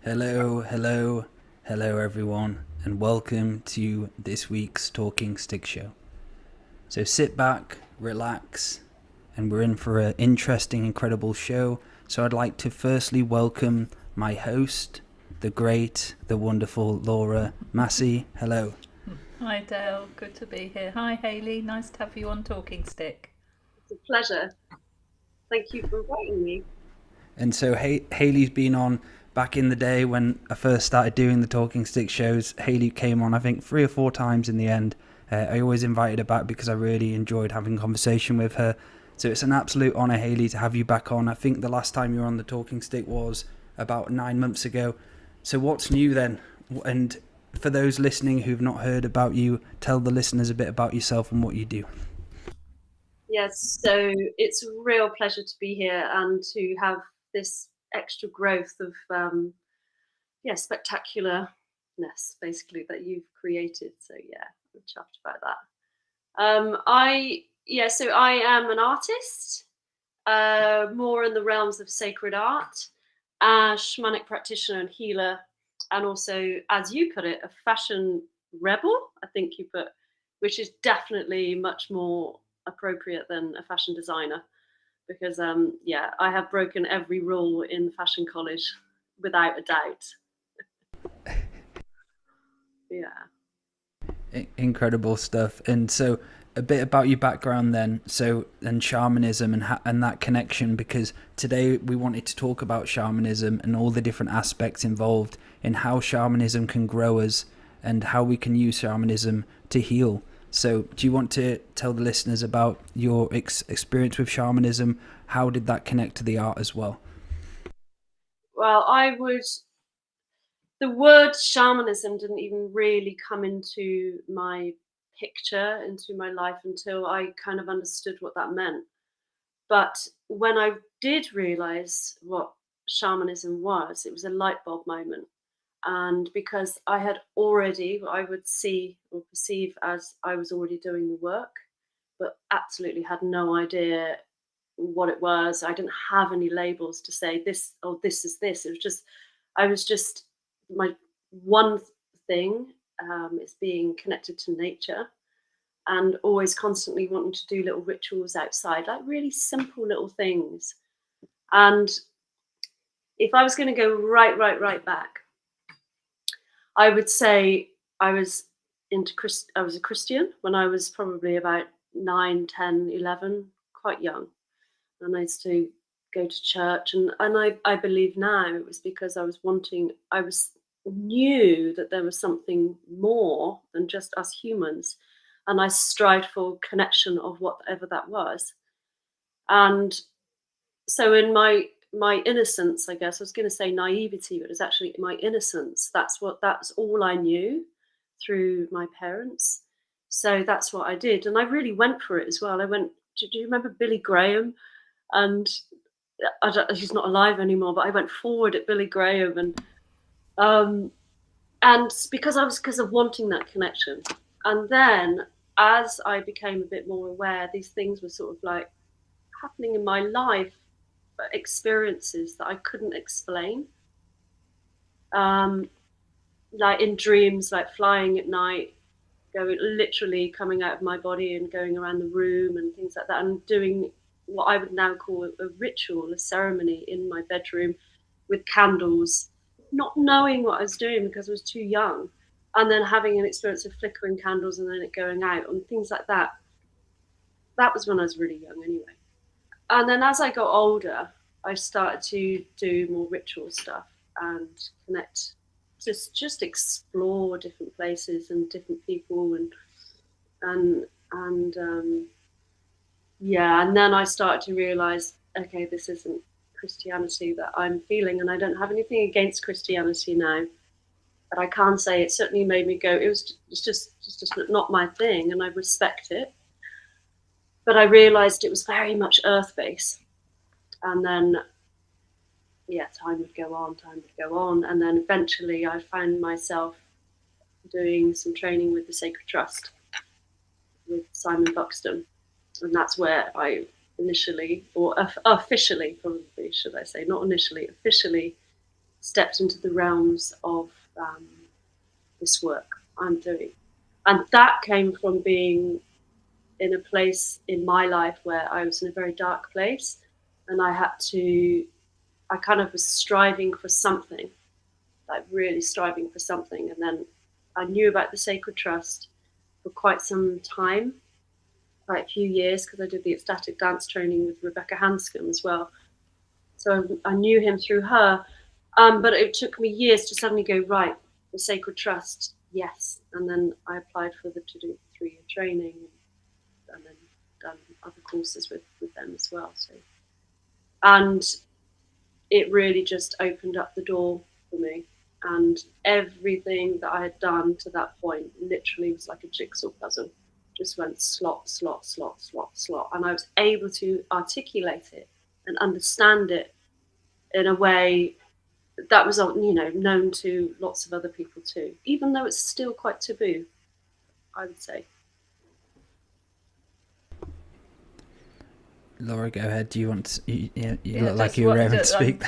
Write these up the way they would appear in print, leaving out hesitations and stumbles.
Hello, hello, hello everyone, and welcome to this week's Talking Stick Show. So sit back, relax, and we're in for an interesting, incredible show. So I'd like to firstly welcome my host, the great, the wonderful Laura Massey. Hello. Hi Dale, good to be here. Hi Hayley, nice to have you on Talking Stick. It's a pleasure. Thank you for inviting me. And so Hayley's been on back in the day when I first started doing the Talking Stick shows. Hayley came on, I think, 3 or 4 times in the end. I always invited her back because I really enjoyed having conversation with her. So it's an absolute honour, Hayley, to have you back on. I think the last time you were on the Talking Stick was about 9 months ago. So what's new then? And for those listening who've not heard about you, tell the listeners a bit about yourself and what you do. Yes, so it's a real pleasure to be here and to have this extra growth of spectacularness basically that you've created. So yeah, I'm chuffed about that. So I am an artist, more in the realms of sacred art, a shamanic practitioner and healer, and also, as you put it, a fashion rebel, I think you put, which is definitely much more appropriate than a fashion designer because I have broken every rule in fashion college without a doubt. Yeah. Incredible stuff. And so a bit about your background then, and shamanism and that connection, because today we wanted to talk about shamanism and all the different aspects involved in how shamanism can grow us and how we can use shamanism to heal. So do you want to tell the listeners about your experience with shamanism? How did that connect to the art as well? Well, the word shamanism didn't even really come into my picture, into my life, until I kind of understood what that meant. But when I did realize what shamanism was, it was a light bulb moment. And because I had already, what I would see or perceive as I was already doing the work, but absolutely had no idea what it was. I didn't have any labels to say this, oh, this is this. It was just, I was just, my one thing is being connected to nature and always constantly wanting to do little rituals outside, like really simple little things. And if I was going to go right back, I would say I was I was a Christian when I was probably about 9, 10, 11, quite young. And I used to go to church, and I believe now it was because I knew that there was something more than just us humans, and I strived for connection of whatever that was. And so in my innocence, I guess I was going to say naivety, but it's actually my innocence. That's all I knew through my parents. So that's what I did, and I really went for it as well. I went. Do you remember Billy Graham? And he's not alive anymore, but I went forward at Billy Graham, and because of wanting that connection. And then as I became a bit more aware, these things were sort of like happening in my life, experiences that I couldn't explain. Um, like in dreams, like flying at night, going literally coming out of my body and going around the room and things like that, and doing what I would now call a ritual, a ceremony in my bedroom with candles, not knowing what I was doing because I was too young, and then having an experience of flickering candles and then it going out and things like that. That was when I was really young, anyway. And then as I got older, I started to do more ritual stuff and connect, just explore different places and different people and yeah. And then I started to realize, okay, this isn't Christianity that I'm feeling, and I don't have anything against Christianity now. But I can't say it certainly made me go. It's just not my thing, and I respect it. But I realized it was very much earth based, and then yeah, time would go on, and then eventually I found myself doing some training with the Sacred Trust with Simon Buxton, and that's where I initially, or officially, probably should I say, not initially, officially stepped into the realms of this work I'm doing. And that came from being in a place in my life where I was in a very dark place, and I kind of was striving for something, like really striving for something. And then I knew about the Sacred Trust for quite some time, quite a few years, because I did the ecstatic dance training with Rebecca Hanscom as well. So I knew him through her. But it took me years to suddenly go, right, the Sacred Trust, yes. And then I applied to do 3-year training, and then done other courses with them as well. So, and it really just opened up the door for me. And everything that I had done to that point literally was like a jigsaw puzzle. Just went slot, slot, slot, slot, slot. And I was able to articulate it and understand it in a way that was, known to lots of other people too, even though it's still quite taboo, I would say. Laura, go ahead. Do you want to, you look just like you were raring to speak.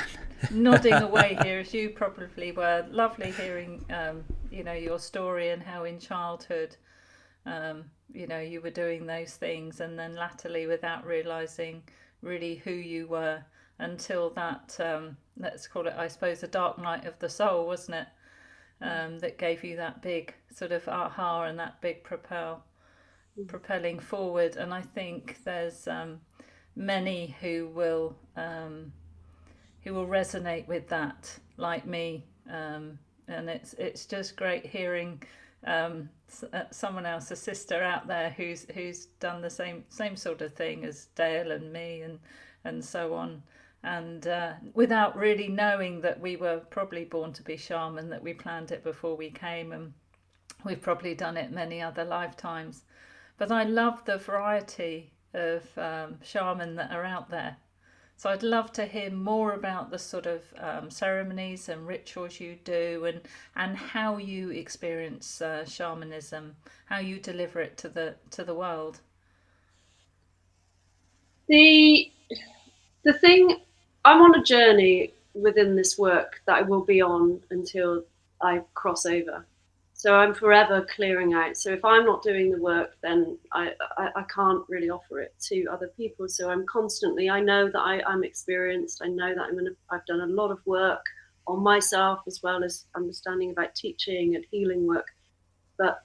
Nodding away here, as you probably were. Lovely hearing, your story and how in childhood, you were doing those things, and then latterly, without realising really who you were, until that, let's call it, I suppose, a dark night of the soul, wasn't it? That gave you that big sort of aha and that big propelling forward. And I think there's many who will resonate with that, like me, and it's just great hearing someone else, a sister out there who's done the same sort of thing as Dale and me, and so on, and without really knowing that we were probably born to be shaman, that we planned it before we came, and we've probably done it many other lifetimes. But I love the variety of shaman that are out there. So I'd love to hear more about the sort of ceremonies and rituals you do, and how you experience shamanism, how you deliver it to the world. The thing, I'm on a journey within this work that I will be on until I cross over. So I'm forever clearing out. So if I'm not doing the work, then I can't really offer it to other people. So I'm constantly, I know that I'm experienced. I know that I've done a lot of work on myself, as well as understanding about teaching and healing work. But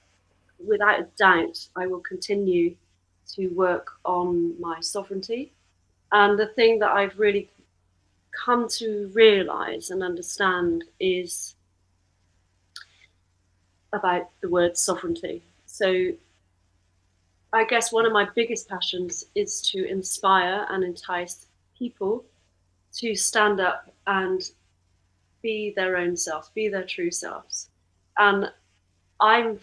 without a doubt, I will continue to work on my sovereignty. And the thing that I've really come to realize and understand is about the word sovereignty. So I guess one of my biggest passions is to inspire and entice people to stand up and be their own selves, be their true selves. And I'm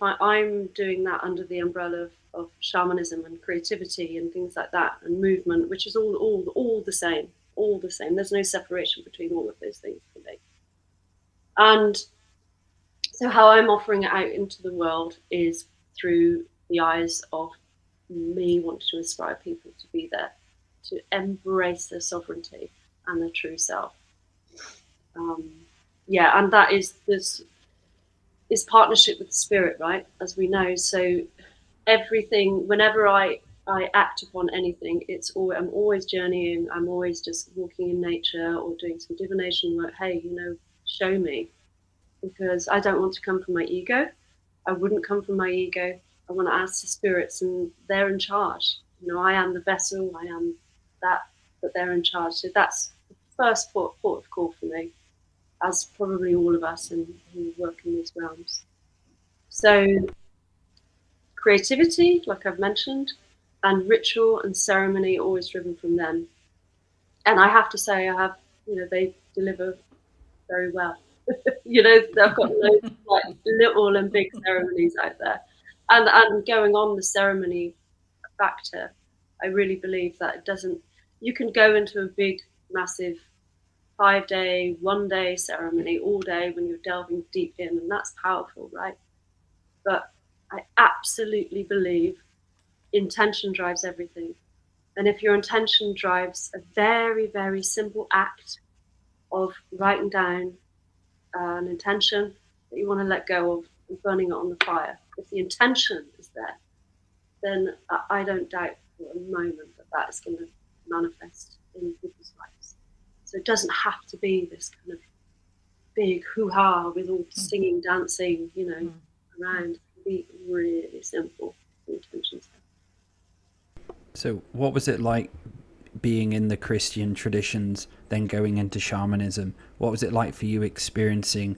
doing that under the umbrella of shamanism and creativity and things like that, and movement, which is all the same, all the same. There's no separation between all of those things for me. And so how I'm offering it out into the world is through the eyes of me wanting to inspire people to be there, to embrace their sovereignty and their true self. And that is this is partnership with the spirit, right? As we know. So everything, whenever I act upon anything, I'm always journeying. I'm always just walking in nature or doing some divination work. Hey, show me. Because I don't want to come from my ego. I wouldn't come from my ego. I want to ask the spirits, and they're in charge. I am the vessel, I am that, but they're in charge. So that's the first port of call for me, as probably all of us who work in these realms. So creativity, like I've mentioned, and ritual and ceremony always driven from them. And I have to say, they deliver very well. They've got loads of like little and big ceremonies out there, and going on the ceremony factor, I really believe that it doesn't. You can go into a big, massive 5-day, 1-day ceremony all day when you're delving deep in, and that's powerful, right? But I absolutely believe intention drives everything, and if your intention drives a very, very simple act of writing down an intention that you want to let go of and burning it on the fire. If the intention is there, then I don't doubt for a moment that that is going to manifest in people's lives. So it doesn't have to be this kind of big hoo-ha with all singing, dancing, around. It can be really simple. The intentions. So what was it like being in the Christian traditions, then going into shamanism? What was it like for you experiencing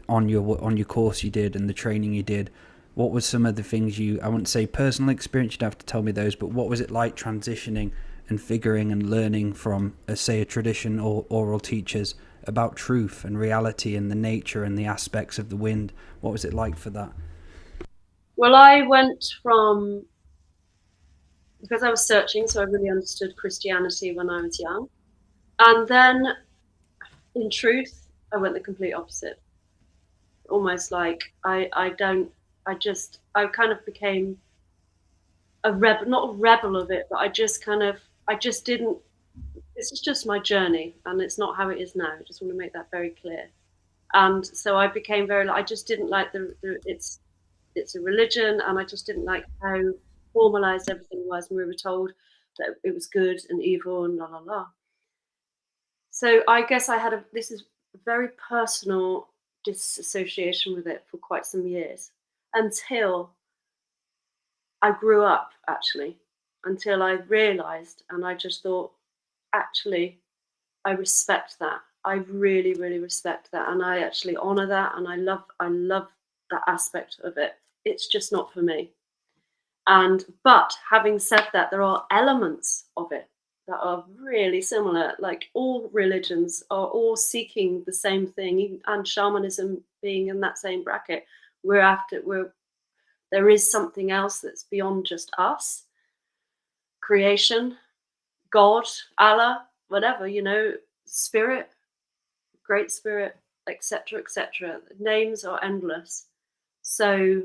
on your course you did and the training you did? What was some of the things I wouldn't say personal experience, you'd have to tell me those, but what was it like transitioning and figuring and learning from, say, a tradition or oral teachers about truth and reality and the nature and the aspects of the wind? What was it like for that? Well, I went from, because I was searching, so I really understood Christianity when I was young. And then, in truth, I went the complete opposite. Almost like I kind of became a rebel, not a rebel of it, but I just didn't, this is just my journey and it's not how it is now. I just want to make that very clear. And so I became I just didn't like it's a religion, and I just didn't like how formalized everything was. And we were told that it was good and evil and la la la. So I guess this is a very personal disassociation with it for quite some years, until I grew up, actually, until I realized, and I just thought, actually, I respect that. I really, really respect that, and I actually honor that, and I love that aspect of it. It's just not for me. But having said that, there are elements of it that are really similar. Like, all religions are all seeking the same thing, and shamanism being in that same bracket. There is something else that's beyond just us. Creation, God, Allah, whatever, spirit, great spirit, etc., etc. Names are endless. So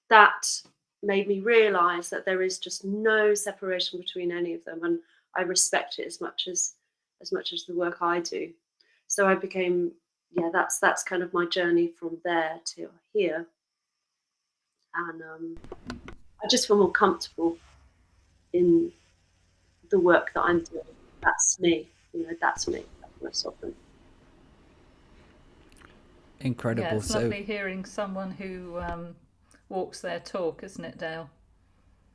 that made me realize that there is just no separation between any of them, and I respect it as much as the work I do. So I became, that's kind of my journey from there to here, and I just feel more comfortable in the work that I'm doing. That's me, that's me. That's my sovereign. Incredible. Yeah, it's lovely hearing someone who walks their talk, isn't it, Dale?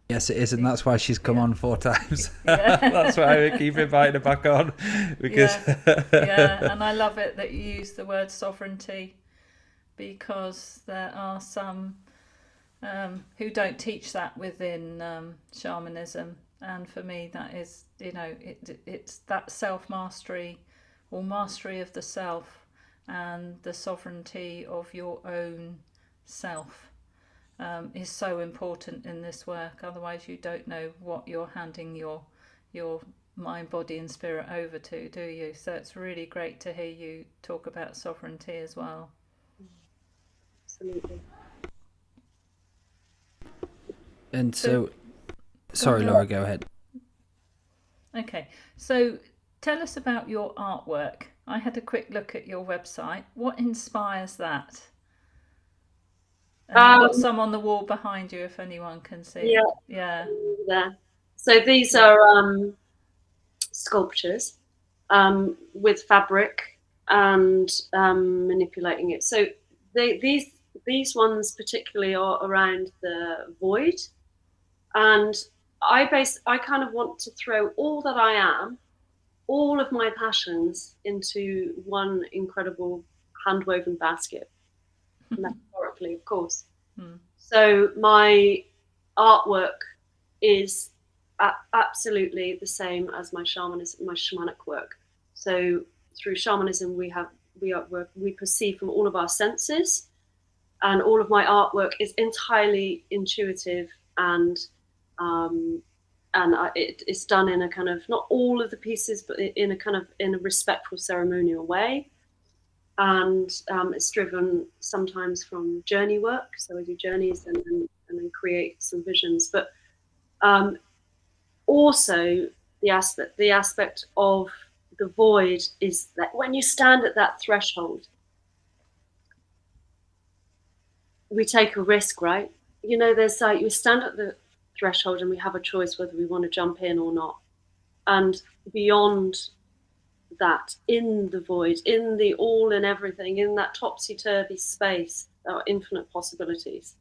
Yes, it is, and that's why she's come on 4 times. That's why we keep inviting her back on. Because and I love it that you use the word sovereignty, because there are some who don't teach that within shamanism, and for me that is, it's that self-mastery or mastery of the self and the sovereignty of your own self is so important in this work. Otherwise you don't know what you're handing your mind, body and spirit over to, do you? So it's really great to hear you talk about sovereignty as well. Absolutely. And so sorry, Laura, go ahead. Okay, so tell us about your artwork. I had a quick look at your website. What inspires that? And you've got some on the wall behind you, if anyone can see. Yeah. There. So these are sculptures with fabric and manipulating it. So these ones particularly are around the void, and I kind of want to throw all that I am, all of my passions, into one incredible hand-woven basket, metaphorically, of course. So my artwork is absolutely the same as my shamanism, my shamanic work. So through shamanism, we perceive from all of our senses, and all of my artwork is entirely intuitive, and it's done in a kind of, not all of the pieces, but in a respectful ceremonial way. And it's driven sometimes from journey work. So I do journeys and then create some visions. But also the aspect of the void is that when you stand at that threshold, we take a risk, right? You know, there's like, you stand at the threshold and we have a choice whether we want to jump in or not. And beyond that, in the void, in the all and everything, in that topsy-turvy space, there are infinite possibilities.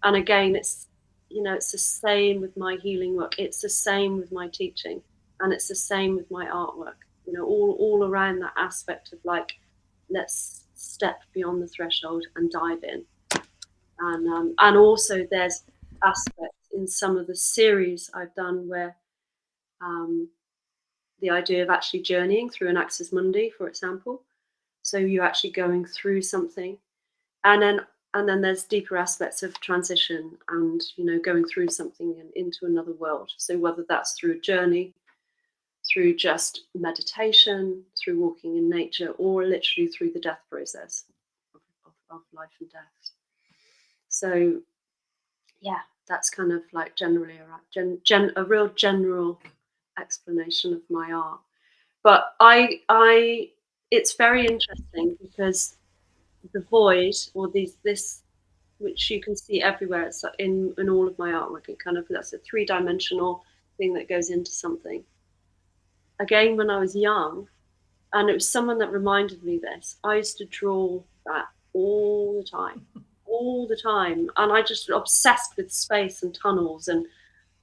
And again, it's, you know, it's the same with my healing work. It's the same with my teaching, and it's the same with my artwork. You know, all around that aspect of like, let's step beyond the threshold and dive in. And also there's aspects in some of the series I've done where the idea of actually journeying through an Axis Mundi, for example. So you're actually going through something, and then there's deeper aspects of transition and, you know, going through something and into another world. So whether that's through a journey, through just meditation, through walking in nature, or literally through the death process of life and death. So yeah, that's kind of like generally a real general explanation of my art. But it's very interesting because the void, or this, which you can see everywhere, it's in all of my artwork. It kind of, that's a 3-dimensional thing that goes into something. Again, when I was young, and it was someone that reminded me this, I used to draw that all the time, and I just obsessed with space and tunnels, and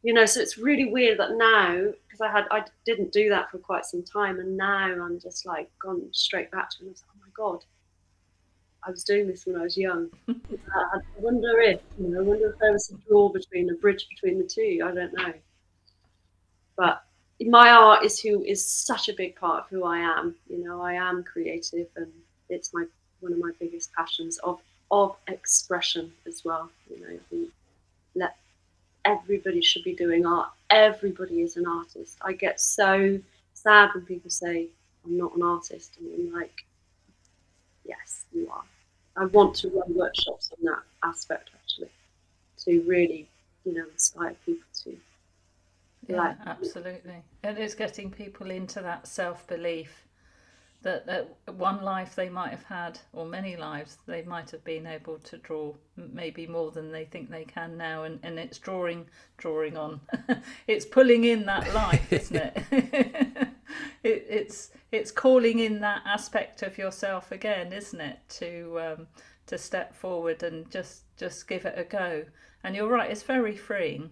you know, so it's really weird that now, because I didn't do that for quite some time, and now I'm just like gone straight back to it. And I was like, oh my god, I was doing this when I was young. I wonder if, you know, I wonder if there was a bridge between the two. I don't know. But my art is such a big part of who I am. You know, I am creative, and it's one of my biggest passions of expression as well. You know, everybody should be doing art. Everybody is an artist. I get so sad when people say I'm not an artist, and I'm like, yes, you are. I want to run workshops on that aspect, actually, to really, you know, inspire people to. Yeah, absolutely. And it's getting people into that self-belief that one life they might have had, or many lives, they might have been able to draw maybe more than they think they can now. And it's drawing on. It's pulling in that life, isn't it? It's calling in that aspect of yourself again, isn't it? To step forward and just give it a go. And you're right, it's very freeing.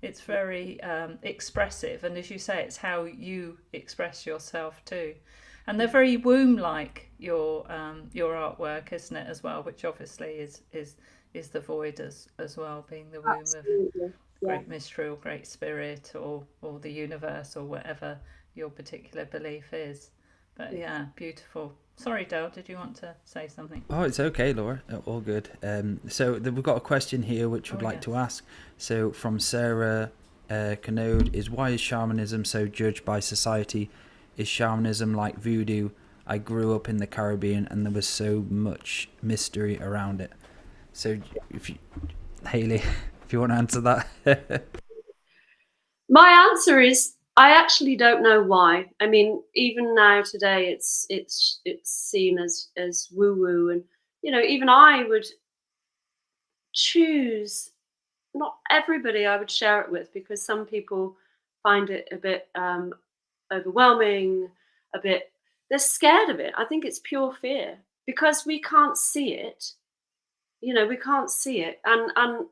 It's very expressive, and as you say, it's how you express yourself too. And they're very womb-like, your artwork, isn't it, as well? Which obviously is the void as well, being the womb of great mystery or great spirit or the universe or whatever your particular belief is. But yeah, beautiful. Sorry, Dale, did you want to say something? Oh, it's okay, Laura. All good. So we've got a question here which we'd like to ask. So from Sarah Canode is, why is shamanism so judged by society? Is shamanism like voodoo? I grew up in the Caribbean and there was so much mystery around it. So Hayley, if you want to answer that. My answer is, I actually don't know why. I mean, even now today, it's seen as woo woo, and you know, even I would choose. Not everybody I would share it with, because some people find it a bit overwhelming, a bit. They're scared of it. I think it's pure fear because we can't see it. You know, we can't see it, and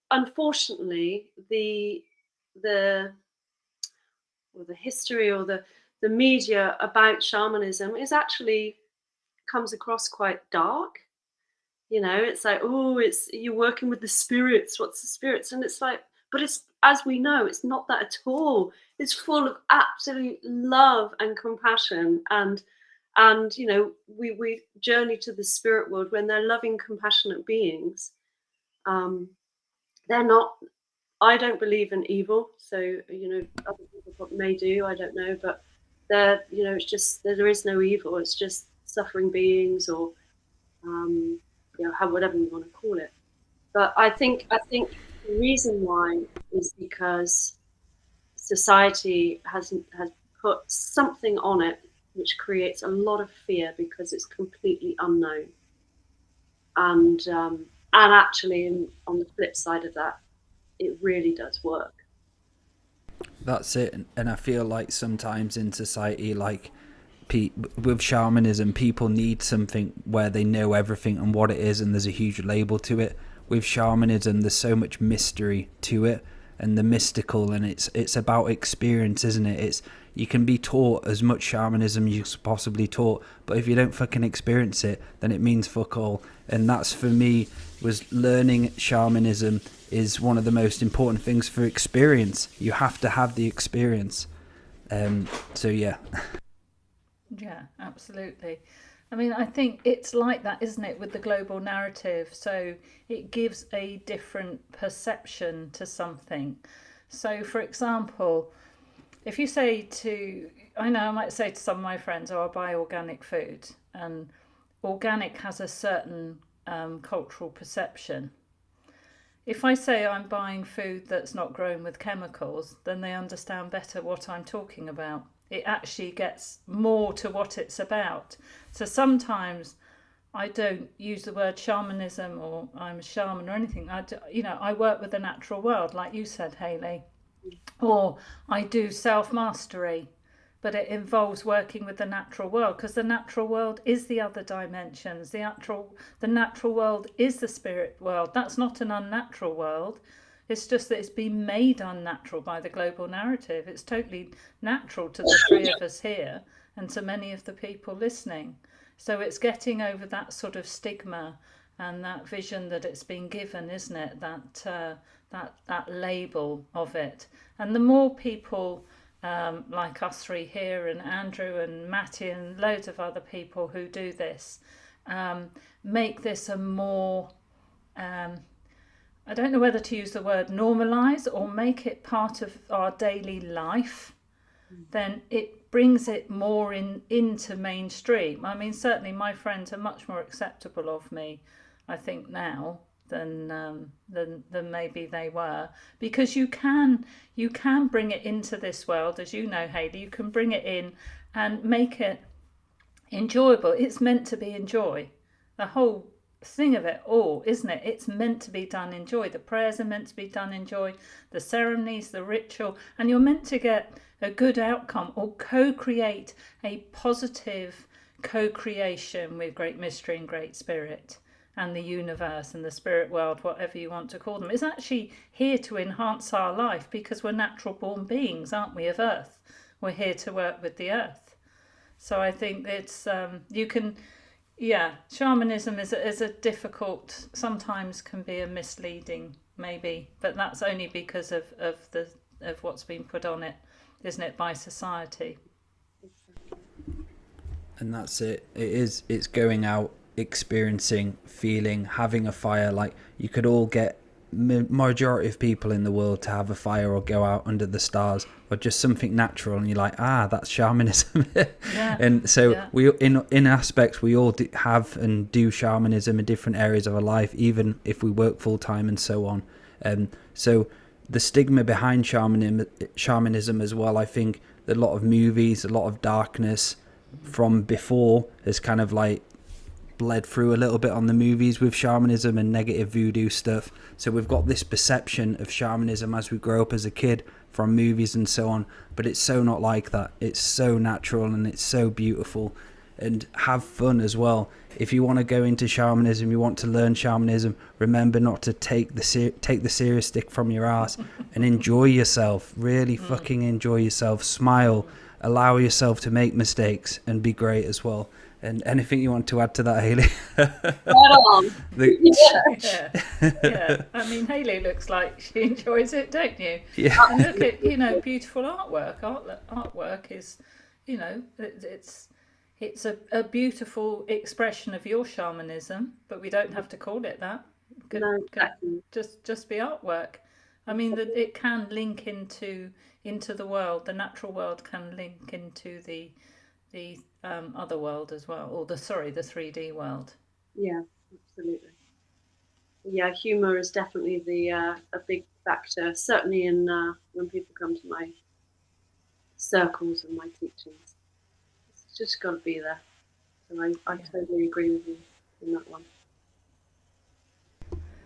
unfortunately, the history or the media about shamanism is actually comes across quite dark. You know, it's like, oh, it's, you're working with the spirits. What's the spirits? And it's like, but it's, as we know, it's not that at all. It's full of absolute love and compassion, and you know, we journey to the spirit world when they're loving, compassionate beings. They're not. I don't believe in evil, so you know, other people may do. I don't know, but they're, you know, it's just there is no evil. It's just suffering beings, or you know, whatever you want to call it. But I think the reason why is because society has put something on it which creates a lot of fear because it's completely unknown. and actually, on the flip side of that, it really does work. That's it. And I feel like sometimes in society, like with shamanism, people need something where they know everything and what it is, and there's a huge label to it. With shamanism, there's so much mystery to it, and the mystical, and it's about experience, isn't it? It's, you can be taught as much shamanism as you possibly taught, but if you don't fucking experience it, then it means fuck all. And that's, for me, was learning shamanism is one of the most important things for experience. You have to have the experience. So yeah. Yeah, absolutely. I mean, I think it's like that, isn't it, with the global narrative? So it gives a different perception to something. So, for example, if you say to, I know I might say to some of my friends, oh, I buy organic food, and organic has a certain cultural perception. If I say I'm buying food that's not grown with chemicals, then they understand better what I'm talking about. It actually gets more to what it's about. So sometimes I don't use the word shamanism or I'm a shaman or anything. I work with the natural world, like you said, Hayley. Or I do self-mastery, but it involves working with the natural world, because the natural world is the other dimensions. The natural world is the spirit world. That's not an unnatural world. It's just that it's been made unnatural by the global narrative. It's totally natural to the three of us here and to many of the people listening. So it's getting over that sort of stigma and that vision that it's been given, isn't it? That label of it. And the more people like us three here, and Andrew and Maty and loads of other people who do this, make this a more I don't know whether to use the word normalise or make it part of our daily life, then it brings it more into mainstream. I mean, certainly my friends are much more acceptable of me, I think, now than maybe they were, because you can bring it into this world, as you know, Hayley. You can bring it in and make it enjoyable. It's meant to be enjoy. The whole thing of it all, isn't it? It's meant to be done in joy. The prayers are meant to be done in joy, the ceremonies, the ritual, and you're meant to get a good outcome or co-create a positive co-creation with Great Mystery and Great Spirit and the universe and the spirit world, whatever you want to call them. It's actually here to enhance our life, because we're natural born beings, aren't we, of earth? We're here to work with the earth. So I think it's shamanism is a difficult, sometimes can be a misleading, maybe, but that's only because of what's been put on it, isn't it, by society. And that's it. It's going out, experiencing, feeling, having a fire. Like, you could all get majority of people in the world to have a fire or go out under the stars or just something natural, and you're like, that's shamanism. And so we in aspects we all have and do shamanism in different areas of our life, even if we work full time and so on. So the stigma behind shamanism as well, I think a lot of movies, a lot of darkness from before has kind of like bled through a little bit on the movies with shamanism and negative voodoo stuff. So we've got this perception of shamanism as we grow up as a kid from movies and so on, but it's so not like that. It's so natural and it's so beautiful. And have fun as well. If you want to go into shamanism, you want to learn shamanism, remember not to take the serious stick from your ass and enjoy yourself. Really fucking enjoy yourself. Smile, allow yourself to make mistakes and be great as well. And anything you want to add to that, Hayley? Yeah. I mean, Hayley looks like she enjoys it, don't you? Yeah. And look at, beautiful artwork. Artwork is, it's a beautiful expression of your shamanism, but we don't have to call it that. Just be artwork. I mean, that it can link into the world. The natural world can link into the other world as well, or the 3D world. Yeah, absolutely. Yeah, humor is definitely a big factor, certainly in when people come to my circles and my teachings. It's just got to be there. So I totally agree with you in that one.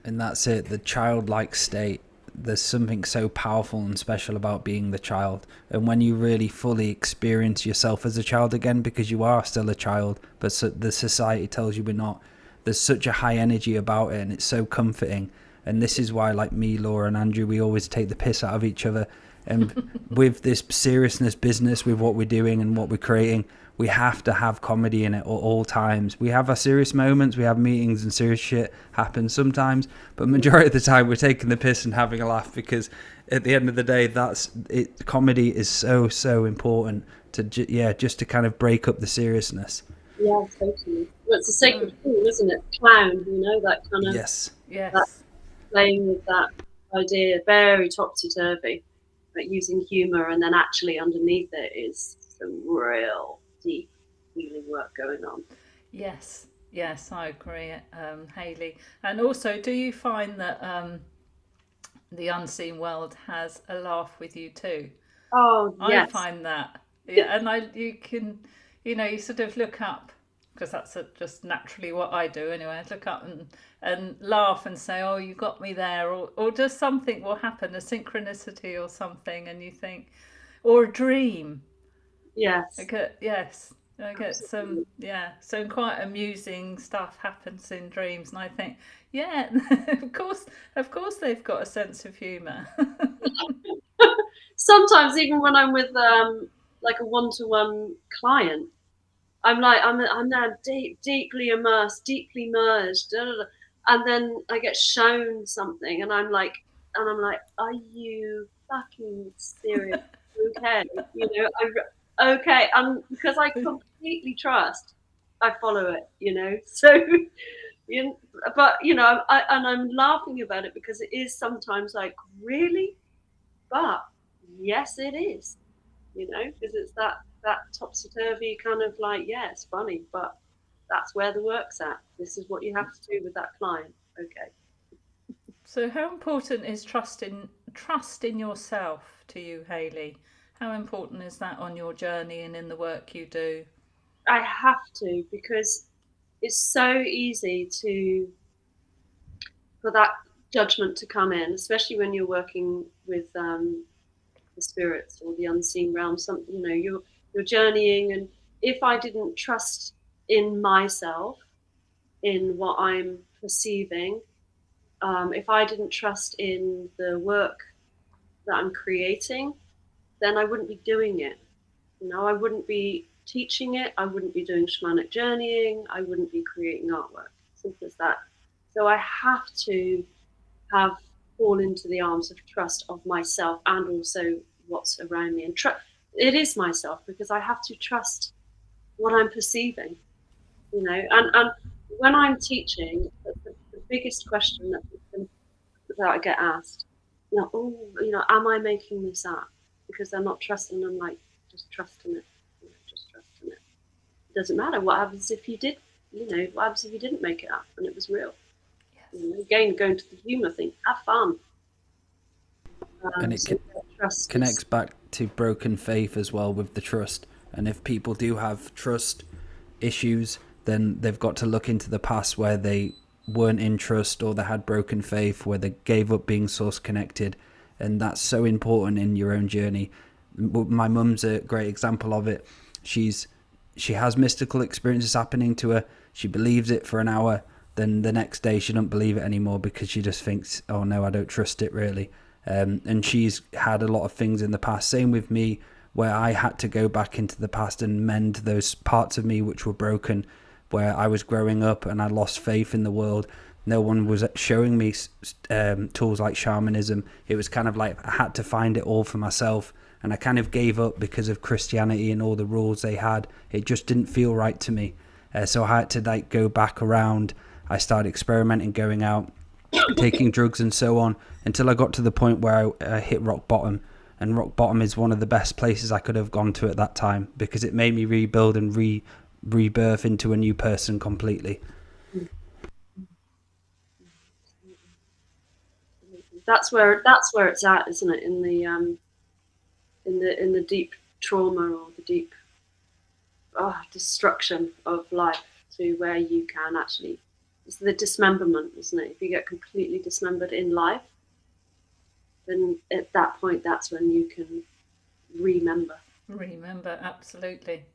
And that's it, the childlike state. There's something so powerful and special about being the child. And when you really fully experience yourself as a child again, because you are still a child, but the society tells you we're not, there's such a high energy about it, and it's so comforting. And this is why, like me, Laura, and Andrew, we always take the piss out of each other. And with this seriousness business, with what we're doing and what we're creating, we have to have comedy in it at all times. We have our serious moments, we have meetings and serious shit happens sometimes, but majority of the time we're taking the piss and having a laugh, because at the end of the day, that's it. Comedy is so important to just to kind of break up the seriousness. Yeah, totally. Well, it's a sacred tool, isn't it? Clown, that kind of Yes. That playing with that idea, very topsy-turvy, but using humour, and then actually underneath it is some real deep healing work going on. Yes, I agree, Hayley. And also, do you find that the unseen world has a laugh with you too? Oh, yes. I find that, yeah, and you can, you sort of look up, because that's just naturally what I do anyway. I look up and laugh and say, "Oh, you got me there," or just something will happen, a synchronicity or something, and you think, or a dream. Yes. I get some quite amusing stuff happens in dreams, and I think, yeah, of course they've got a sense of humour. Sometimes even when I'm with like a one-to-one client, I'm now deeply immersed, deeply merged, and then I get shown something, and I'm like, are you fucking serious? Okay, okay, and because I completely trust, I follow it, So, but I'm laughing about it because it is sometimes like, really, but yes, it is, because it's that topsy-turvy kind of like, yeah, it's funny, but that's where the work's at. This is what you have to do with that client. Okay. So how important is trust in yourself to you, Hayley? How important is that on your journey and in the work you do? I have to, because it's so easy for that judgment to come in, especially when you're working with the spirits or the unseen realm. You're journeying, and if I didn't trust in myself, in what I'm perceiving, if I didn't trust in the work that I'm creating, then I wouldn't be doing it. I wouldn't be teaching it. I wouldn't be doing shamanic journeying. I wouldn't be creating artwork. Simple as that. So I have to fall into the arms of trust of myself and also what's around me. And it is myself, because I have to trust what I'm perceiving. And when I'm teaching, the biggest question that I get asked, am I making this up? Because they're not trusting. I'm like, just trust in it. Just trust in it. It doesn't matter what happens if you did. What happens if you didn't make it up and it was real? Yes. Again, going to the humour thing, have fun. And it connects back to broken faith as well with the trust. And if people do have trust issues, then they've got to look into the past where they weren't in trust, or they had broken faith, where they gave up being source connected. And that's so important in your own journey. My mum's a great example of it. She has mystical experiences happening to her. She believes it for an hour, then the next day she doesn't believe it anymore, because she just thinks, oh no, I don't trust it really. And she's had a lot of things in the past. Same with me, where I had to go back into the past and mend those parts of me which were broken, where I was growing up and I lost faith in the world. No one was showing me tools like shamanism. It was kind of like I had to find it all for myself, and I kind of gave up because of Christianity and all the rules they had. It just didn't feel right to me. So I had to go back around. I started experimenting, going out, taking drugs and so on, until I got to the point where I hit rock bottom. And rock bottom is one of the best places I could have gone to at that time, because it made me rebuild and rebirth into a new person completely. That's where it's at, isn't it? In the deep trauma, or the deep destruction of life, to where you can actually it's the dismemberment, isn't it? If you get completely dismembered in life, then at that point, that's when you can remember. Remember, absolutely,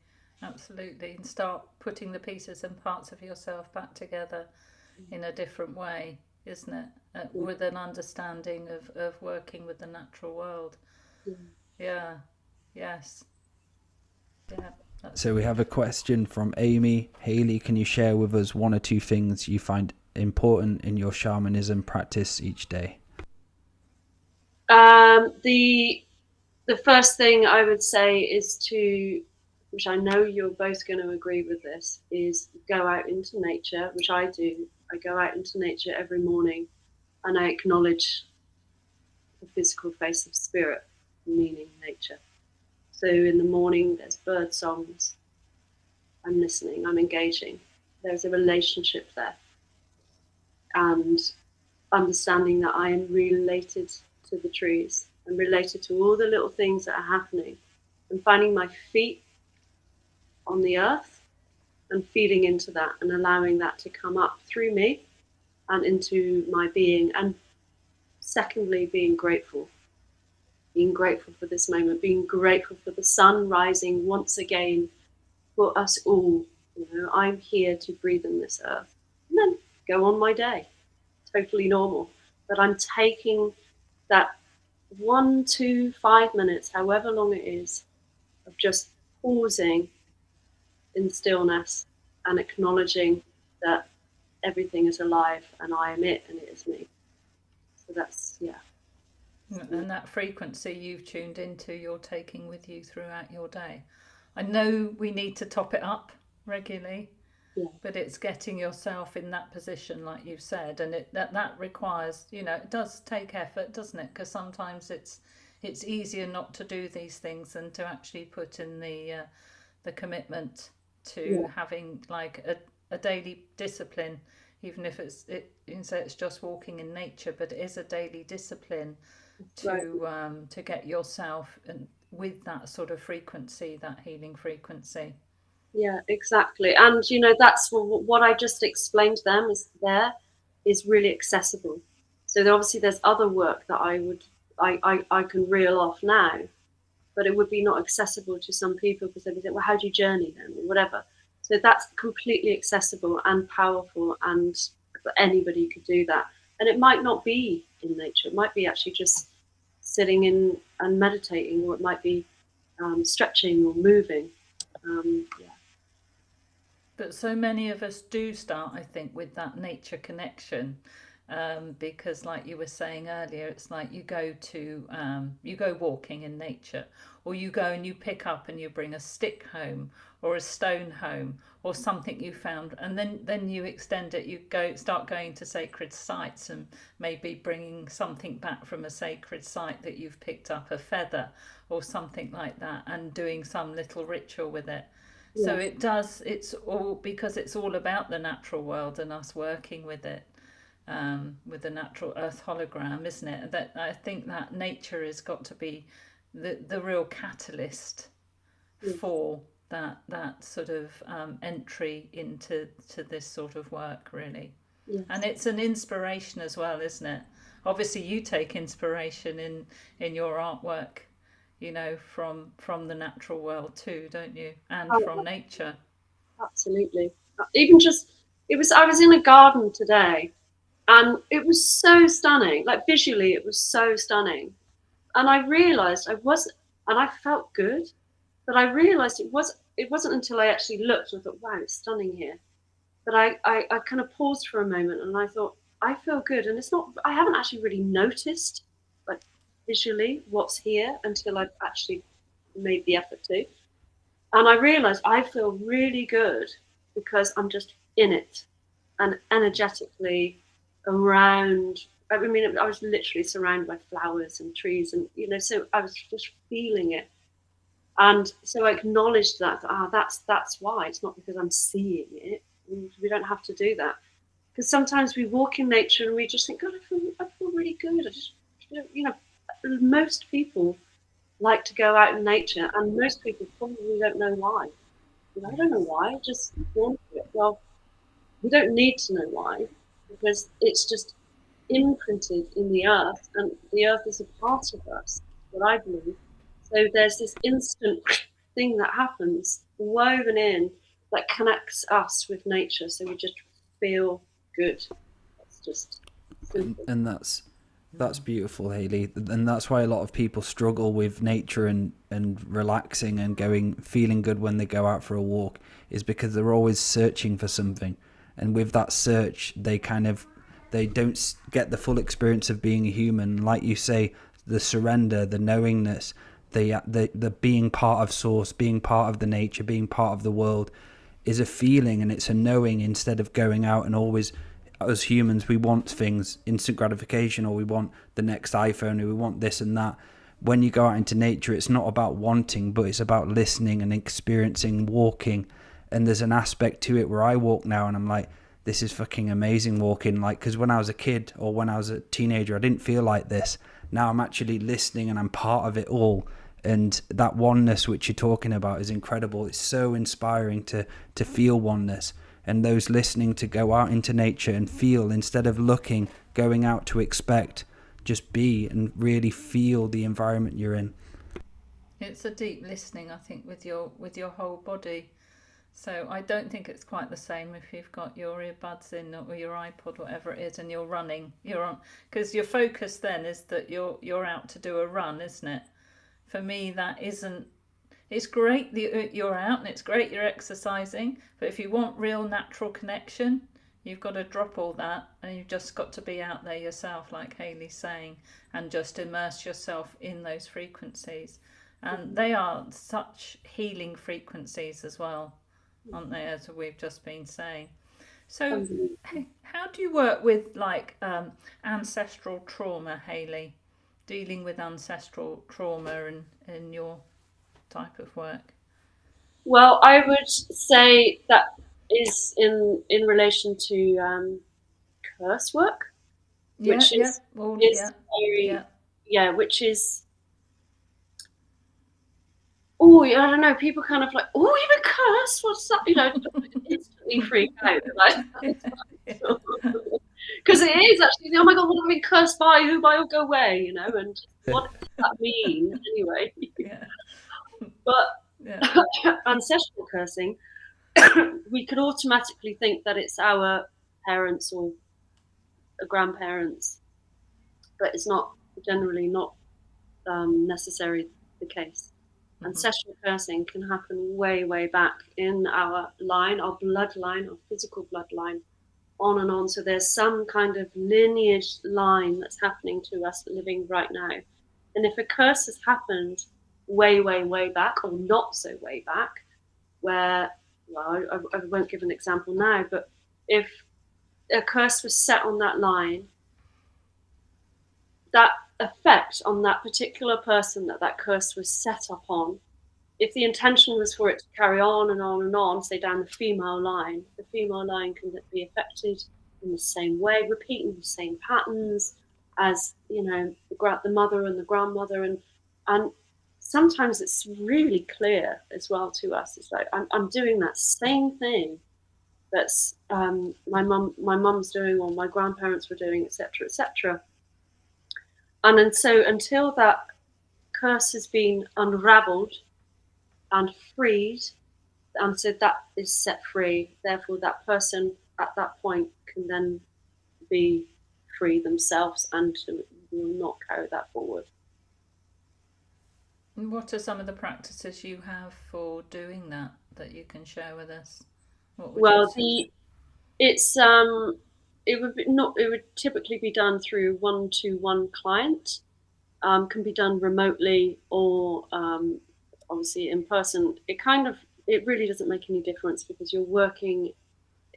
absolutely, and start putting the pieces and parts of yourself back together in a different way, isn't it? With an understanding of working with the natural world. Yeah, yes, yeah. So we have a question from Amy. Hayley, can you share with us one or two things you find important in your shamanism practice each day? The first thing I would say is to, which I know you're both going to agree with this, is go out into nature, which I do. I go out into nature every morning and I acknowledge the physical face of spirit, meaning nature. So in the morning, there's bird songs. I'm listening, I'm engaging. There's a relationship there. And understanding that I am related to the trees. I'm related to all the little things that are happening. And finding my feet on the earth and feeling into that and allowing that to come up through me and into my being. And secondly, being grateful for this moment, being grateful for the sun rising once again for us all. You know, I'm here to breathe in this earth and then go on my day, totally normal. But I'm taking that 1 to 5 minutes, however long it is, of just pausing in stillness and acknowledging that everything is alive and I am it and it is me. So that's, yeah. And that frequency you've tuned into, you're taking with you throughout your day. I know we need to top it up regularly, but it's getting yourself in that position, like you've said, and that requires, it does take effort, doesn't it? Because sometimes it's easier not to do these things than to actually put in the commitment to having like a daily discipline, even if it's just walking in nature, but it is a daily discipline to get yourself and with that sort of frequency, that healing frequency. Yeah, exactly. And that's what I just explained to them is really accessible. So obviously there's other work that I can reel off now, but it would be not accessible to some people because they'd be saying, well, how do you journey then, or whatever. So that's completely accessible and powerful, and anybody could do that. And it might not be in nature. It might be actually just sitting in and meditating, or it might be stretching or moving. But so many of us do start, I think, with that nature connection, because, like you were saying earlier, it's like you go walking in nature, or you go and you pick up and you bring a stick home, or a stone home, or something you found, and then you extend it. You start going to sacred sites and maybe bringing something back from a sacred site that you've picked up, a feather or something like that, and doing some little ritual with it. So it's all because it's all about the natural world and us working with it, with the natural earth hologram, isn't it? That I think that nature has got to be the real catalyst for that sort of entry into this sort of work, really. Yes. And it's an inspiration as well, isn't it? Obviously, you take inspiration in your artwork, from the natural world too, don't you? And from nature. Absolutely. Even I was in a garden today and it was so stunning. Like visually, it was so stunning. And I realized and I felt good, but I realized it wasn't until I actually looked and I thought, wow, it's stunning here. But I kind of paused for a moment and I thought, I feel good. And I haven't actually really noticed like visually what's here until I've actually made the effort to. And I realized I feel really good because I'm just in it and energetically around. I mean, I was literally surrounded by flowers and trees, and so I was just feeling it. And so I acknowledged that. That's why. It's not because I'm seeing it. We don't have to do that. Because sometimes we walk in nature and we just think, God, I feel really good. I just, most people like to go out in nature, and most people probably don't know why. I don't know why. I just want it. Well, We don't need to know why, because it's just imprinted in the earth, and the earth is a part of us, what I believe. So there's this instant thing that happens woven in that connects us with nature, so we just feel good. It's just simple. And that's beautiful, Hayley, and that's why a lot of people struggle with nature and relaxing and feeling good when they go out for a walk, is because they're always searching for something, and with that search they don't get the full experience of being a human. Like you say, the surrender, the knowingness, the being part of source, being part of the nature, being part of the world is a feeling, and it's a knowing, instead of going out and always, as humans, we want things, instant gratification, or we want the next iPhone, or we want this and that. When you go out into nature, it's not about wanting, but it's about listening and experiencing, walking. And there's an aspect to it where I walk now and I'm like, this is fucking amazing walking. Like, because when I was a kid or when I was a teenager, I didn't feel like this. Now I'm actually listening and I'm part of it all. And that oneness which you're talking about is incredible. It's so inspiring to feel oneness. And those listening to go out into nature and feel, instead of looking, going out to expect, just be and really feel the environment you're in. It's a deep listening, I think, with your whole body. So I don't think it's quite the same if you've got your earbuds in or your iPod, whatever it is, and you're running. You're on, because your focus then is that you're out to do a run, isn't it? For me, that isn't. It's great that you're out and it's great you're exercising, but if you want real natural connection, you've got to drop all that and you've just got to be out there yourself, like Hayley's saying, and just immerse yourself in those frequencies. And they are such healing frequencies as well, aren't they, as we've just been saying. So how do you work with like ancestral trauma, Hayley? Dealing with ancestral trauma in your type of work? Well, I would say that is in relation to curse work, which is very which is I don't know. People kind of like, oh, you've been cursed. What's that? Instantly freak out, like, because it is actually, oh my god, what have I been cursed by? Who by? Go away, and what does that mean anyway? But ancestral cursing, we could automatically think that it's our parents or grandparents, but it's not generally not necessarily the case. Ancestral cursing can happen way, way back in our line, our bloodline, our physical bloodline, on and on. So there's some kind of lineage line that's happening to us living right now. And if a curse has happened way, way, way back, or not so way back, where, well, I won't give an example now, but if a curse was set on that line, that effect on that particular person that curse was set up on, if the intention was for it to carry on and on and on, say down the female line can be affected in the same way, repeating the same patterns as the mother and the grandmother, and sometimes it's really clear as well to us. It's like I'm doing that same thing that's my mum's doing, or my grandparents were doing, etc., etc. And so until that curse has been unraveled and freed, and so that is set free, therefore that person at that point can then be free themselves and will not carry that forward. And what are some of the practices you have for doing that you can share with us? It would typically be done through one-to-one client. Can be done remotely or obviously in person. It really doesn't make any difference, because you're working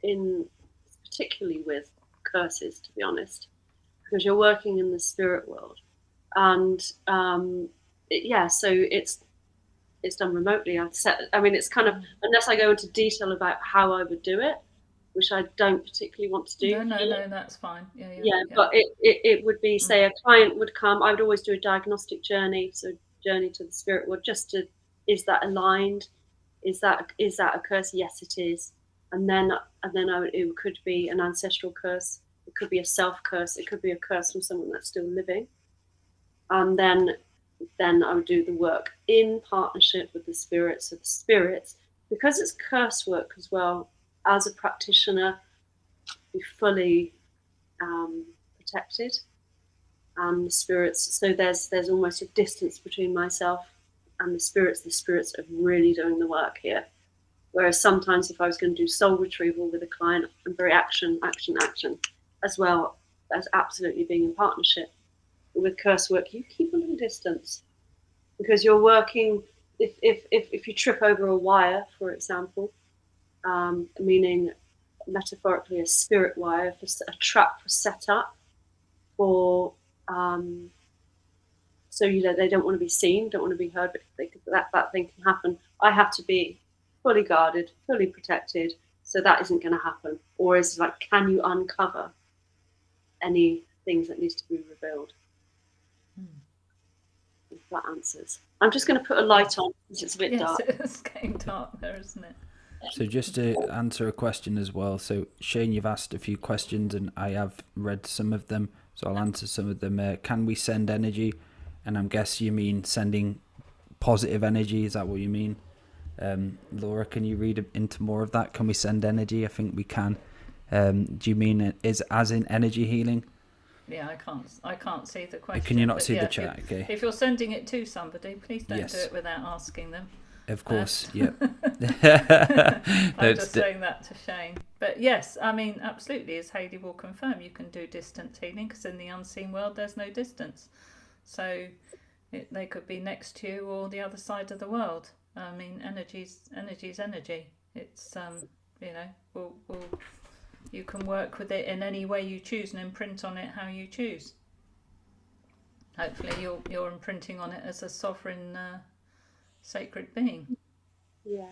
particularly with curses, to be honest, because you're working in the spirit world, and so it's done remotely. It's kind of, unless I go into detail about how I would do it, which I don't particularly want to do. No, that's fine. Yeah. But it would be, say, a client would come. I would always do a diagnostic journey, so journey to the spirit world, is that aligned? Is that a curse? Yes, it is. and then it could be an ancestral curse. It could be a self curse. It could be a curse from someone that's still living. And then I would do the work in partnership with the spirits. So the spirits, because it's curse work as well, as a practitioner, be fully protected. And the spirits, so there's almost a distance between myself and the spirits. The spirits are really doing the work here. Whereas sometimes if I was going to do soul retrieval with a client, I'm very action, as well as absolutely being in partnership. With curse work, you keep a little distance because you're working. If you trip over a wire, for example, meaning metaphorically a spirit wire, for a trap was set up for, so they don't want to be seen, don't want to be heard, but that thing can happen. I have to be fully guarded, fully protected, so that isn't going to happen. Or is like, can you uncover any things that needs to be revealed? If that answers. I'm just going to put a light on because it's a bit dark. It's getting dark there, isn't it? So just to answer a question as well. So Shane, you've asked a few questions and I have read some of them. So I'll answer some of them. Can we send energy? And I'm guessing you mean sending positive energy. Is that what you mean? Laura, can you read into more of that? Can we send energy? I think we can. Do you mean it is as in energy healing? Yeah, I can't see the question. Can you not see the chat? Okay. If you're sending it to somebody, please don't do it without asking them. Of course, yeah. I'm just saying that to Shane. But yes, I mean, absolutely, as Hayley will confirm, you can do distance healing because in the unseen world there's no distance. So they could be next to you or the other side of the world. I mean, energy's energy. It's you can work with it in any way you choose and imprint on it how you choose. Hopefully you're imprinting on it as a sovereign sacred being. Yeah.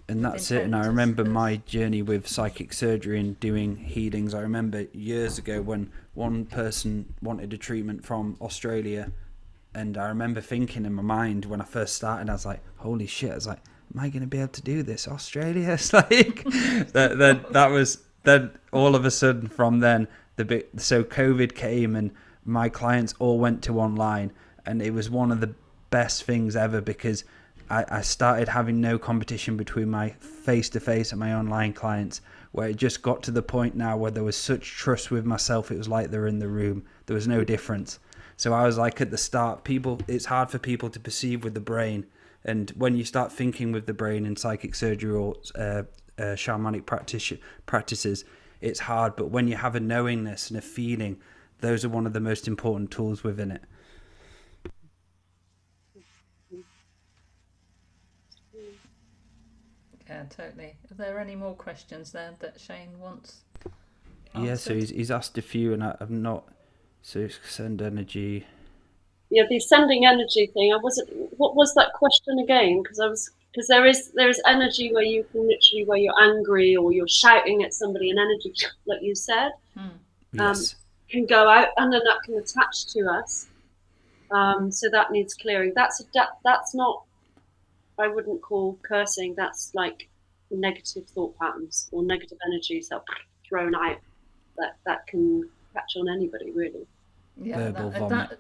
And that's it. And I remember my journey with psychic surgery and doing healings. I remember years ago when one person wanted a treatment from Australia, and I remember thinking in my mind when I first started, I was like, holy shit, I was like, am I going to be able to do this? Australia? It's like, then all of a sudden from then, so COVID came and my clients all went to online, and it was one of the best things ever because I started having no competition between my face-to-face and my online clients, where it just got to the point now where there was such trust with myself, it was like they were in the room. There was no difference. So I was like, at the start, it's hard for people to perceive with the brain. And when you start thinking with the brain in psychic surgery or shamanic practices, it's hard. But when you have a knowingness and a feeling, those are one of the most important tools within it. Yeah, totally. Are there any more questions there that Shane wants answered? Yeah, so he's asked a few and I've not. So send energy. Yeah, the sending energy thing. What was that question again? Because there is energy where you can literally, where you're angry or you're shouting at somebody, and energy, like you said, Yes. can go out and then that can attach to us. So that needs clearing. That's not, I wouldn't call cursing. That's like negative thought patterns or negative energies that are thrown out that can catch on anybody, really. Yeah,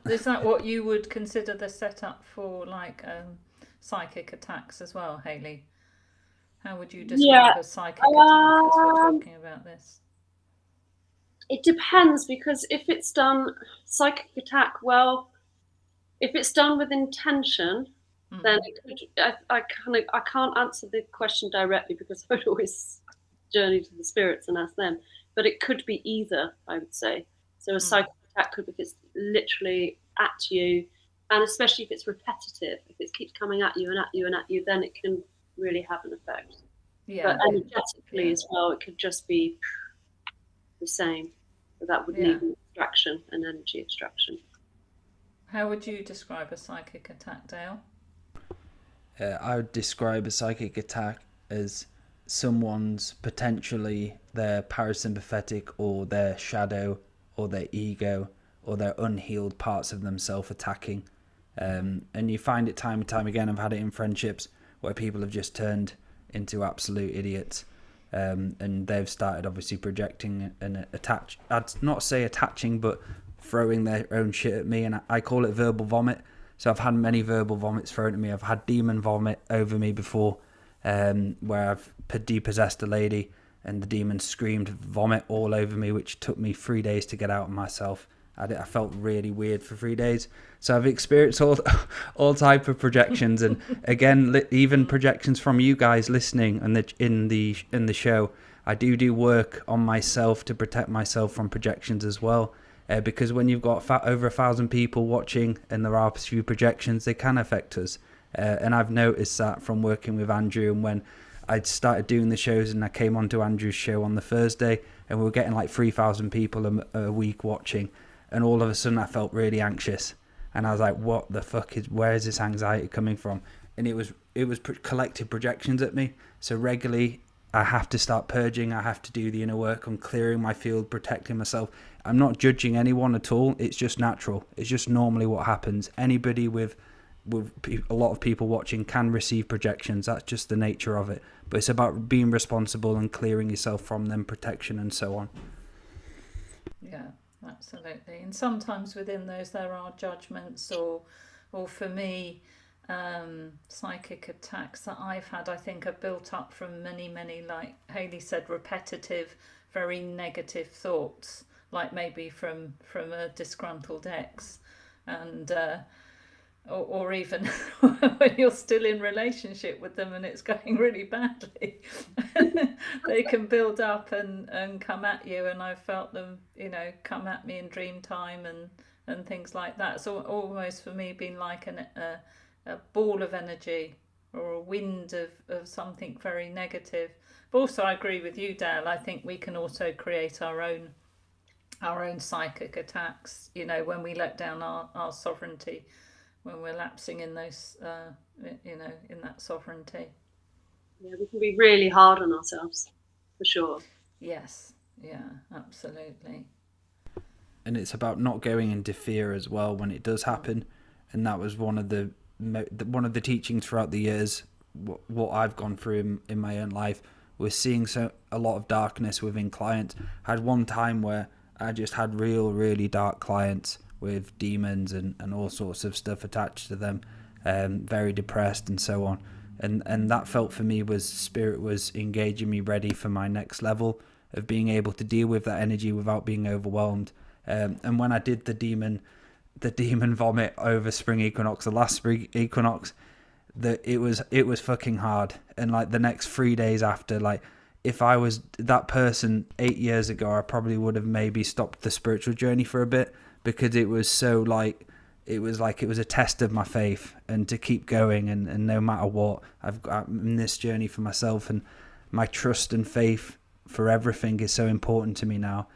is that what you would consider the setup for like psychic attacks as well, Hayley? How would you describe a psychic attack as we're talking about this? It depends, because if it's done psychic attack, well, if it's done with intention, then it could. I can't answer the question directly because I would always journey to the spirits and ask them. But it could be either, I would say. So a psychic attack could be if it's literally at you, and especially if it's repetitive, if it keeps coming at you and at you and at you, then it can really have an effect. Yeah. But energetically as well, it could just be the same. But that would need an extraction, an energy extraction. How would you describe a psychic attack, Dale? I would describe a psychic attack as someone's potentially their parasympathetic or their shadow or their ego or their unhealed parts of themselves attacking. And you find it time and time again. I've had it in friendships where people have just turned into absolute idiots. and they've started obviously projecting and I'd not say attaching, but throwing their own shit at me, and I call it verbal vomit. So I've had many verbal vomits thrown at me. I've had demon vomit over me before, where I've depossessed a lady and the demon screamed vomit all over me, which took me 3 days to get out of myself. I felt really weird for 3 days. So I've experienced all type of projections, and again, even projections from you guys listening and in the show. I do work on myself to protect myself from projections as well, because when you've got over 1,000 people watching and there are a few projections, they can affect us. And I've noticed that from working with Andrew, and when I started doing the shows and I came onto Andrew's show on the Thursday, and we were getting like 3,000 people a week watching. And all of a sudden I felt really anxious, and I was like, what the fuck where is this anxiety coming from? And it was collective projections at me. So regularly I have to start purging. I have to do the inner work on clearing my field, protecting myself. I'm not judging anyone at all. It's just natural. It's just normally what happens. Anybody with a lot of people watching can receive projections. That's just the nature of it. But it's about being responsible and clearing yourself from them, protection and so on. Yeah. Absolutely. And sometimes within those there are judgments, or for me, psychic attacks that I've had, I think, are built up from many, like Hayley said, repetitive, very negative thoughts, like maybe from a disgruntled ex, and or even when you're still in relationship with them and it's going really badly, they can build up and come at you. And I've felt them, come at me in dream time and things like that. So almost for me been like a ball of energy or a wind of something very negative. But also I agree with you, Dale. I think we can also create our own psychic attacks, when we let down our sovereignty, when we're lapsing in those, in that sovereignty. Yeah, we can be really hard on ourselves, for sure. Yes, yeah, absolutely. And it's about not going into fear as well when it does happen. And that was one of the teachings throughout the years. What I've gone through in my own life was seeing a lot of darkness within clients. I had one time where I just had really dark clients with demons and all sorts of stuff attached to them, very depressed and so on. And that felt for me was spirit was engaging me ready for my next level of being able to deal with that energy without being overwhelmed. And when I did the demon vomit over spring equinox, the last spring equinox, it was fucking hard. And like the next 3 days after, like if I was that person 8 years ago, I probably would have maybe stopped the spiritual journey for a bit, because it was so like it was a test of my faith and to keep going and no matter what, I'm in this journey for myself, and my trust and faith for everything is so important to me now.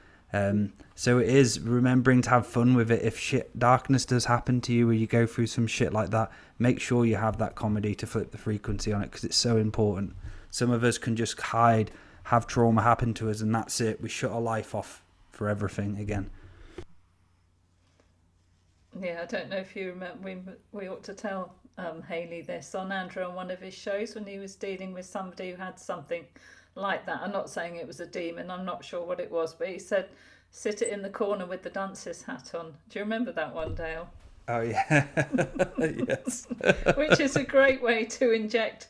So it is remembering to have fun with it. If darkness does happen to you or you go through some shit like that, make sure you have that comedy to flip the frequency on it, because it's so important. Some of us can just hide, have trauma happen to us, and that's it. We shut our life off for everything again. Yeah, I don't know if you remember, we ought to tell Hayley this on Andrew on one of his shows when he was dealing with somebody who had something like that. I'm not saying it was a demon, I'm not sure what it was, but he said, sit it in the corner with the dancer's hat on. Do you remember that one, Dale? Oh, yeah. Yes. Which is a great way to inject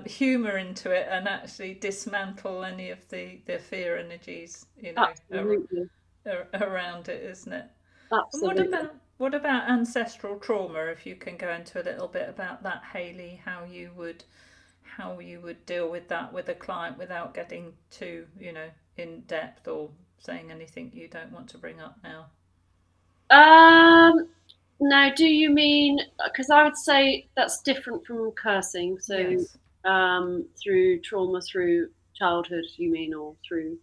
humour into it and actually dismantle any of the fear energies, around it, isn't it? Absolutely. And what about ancestral trauma? If you can go into a little bit about that, Hayley, how you would deal with that with a client without getting too, in depth or saying anything you don't want to bring up now. Now, do you mean, because I would say that's different from cursing, so yes. Through trauma, through childhood, you mean, or through,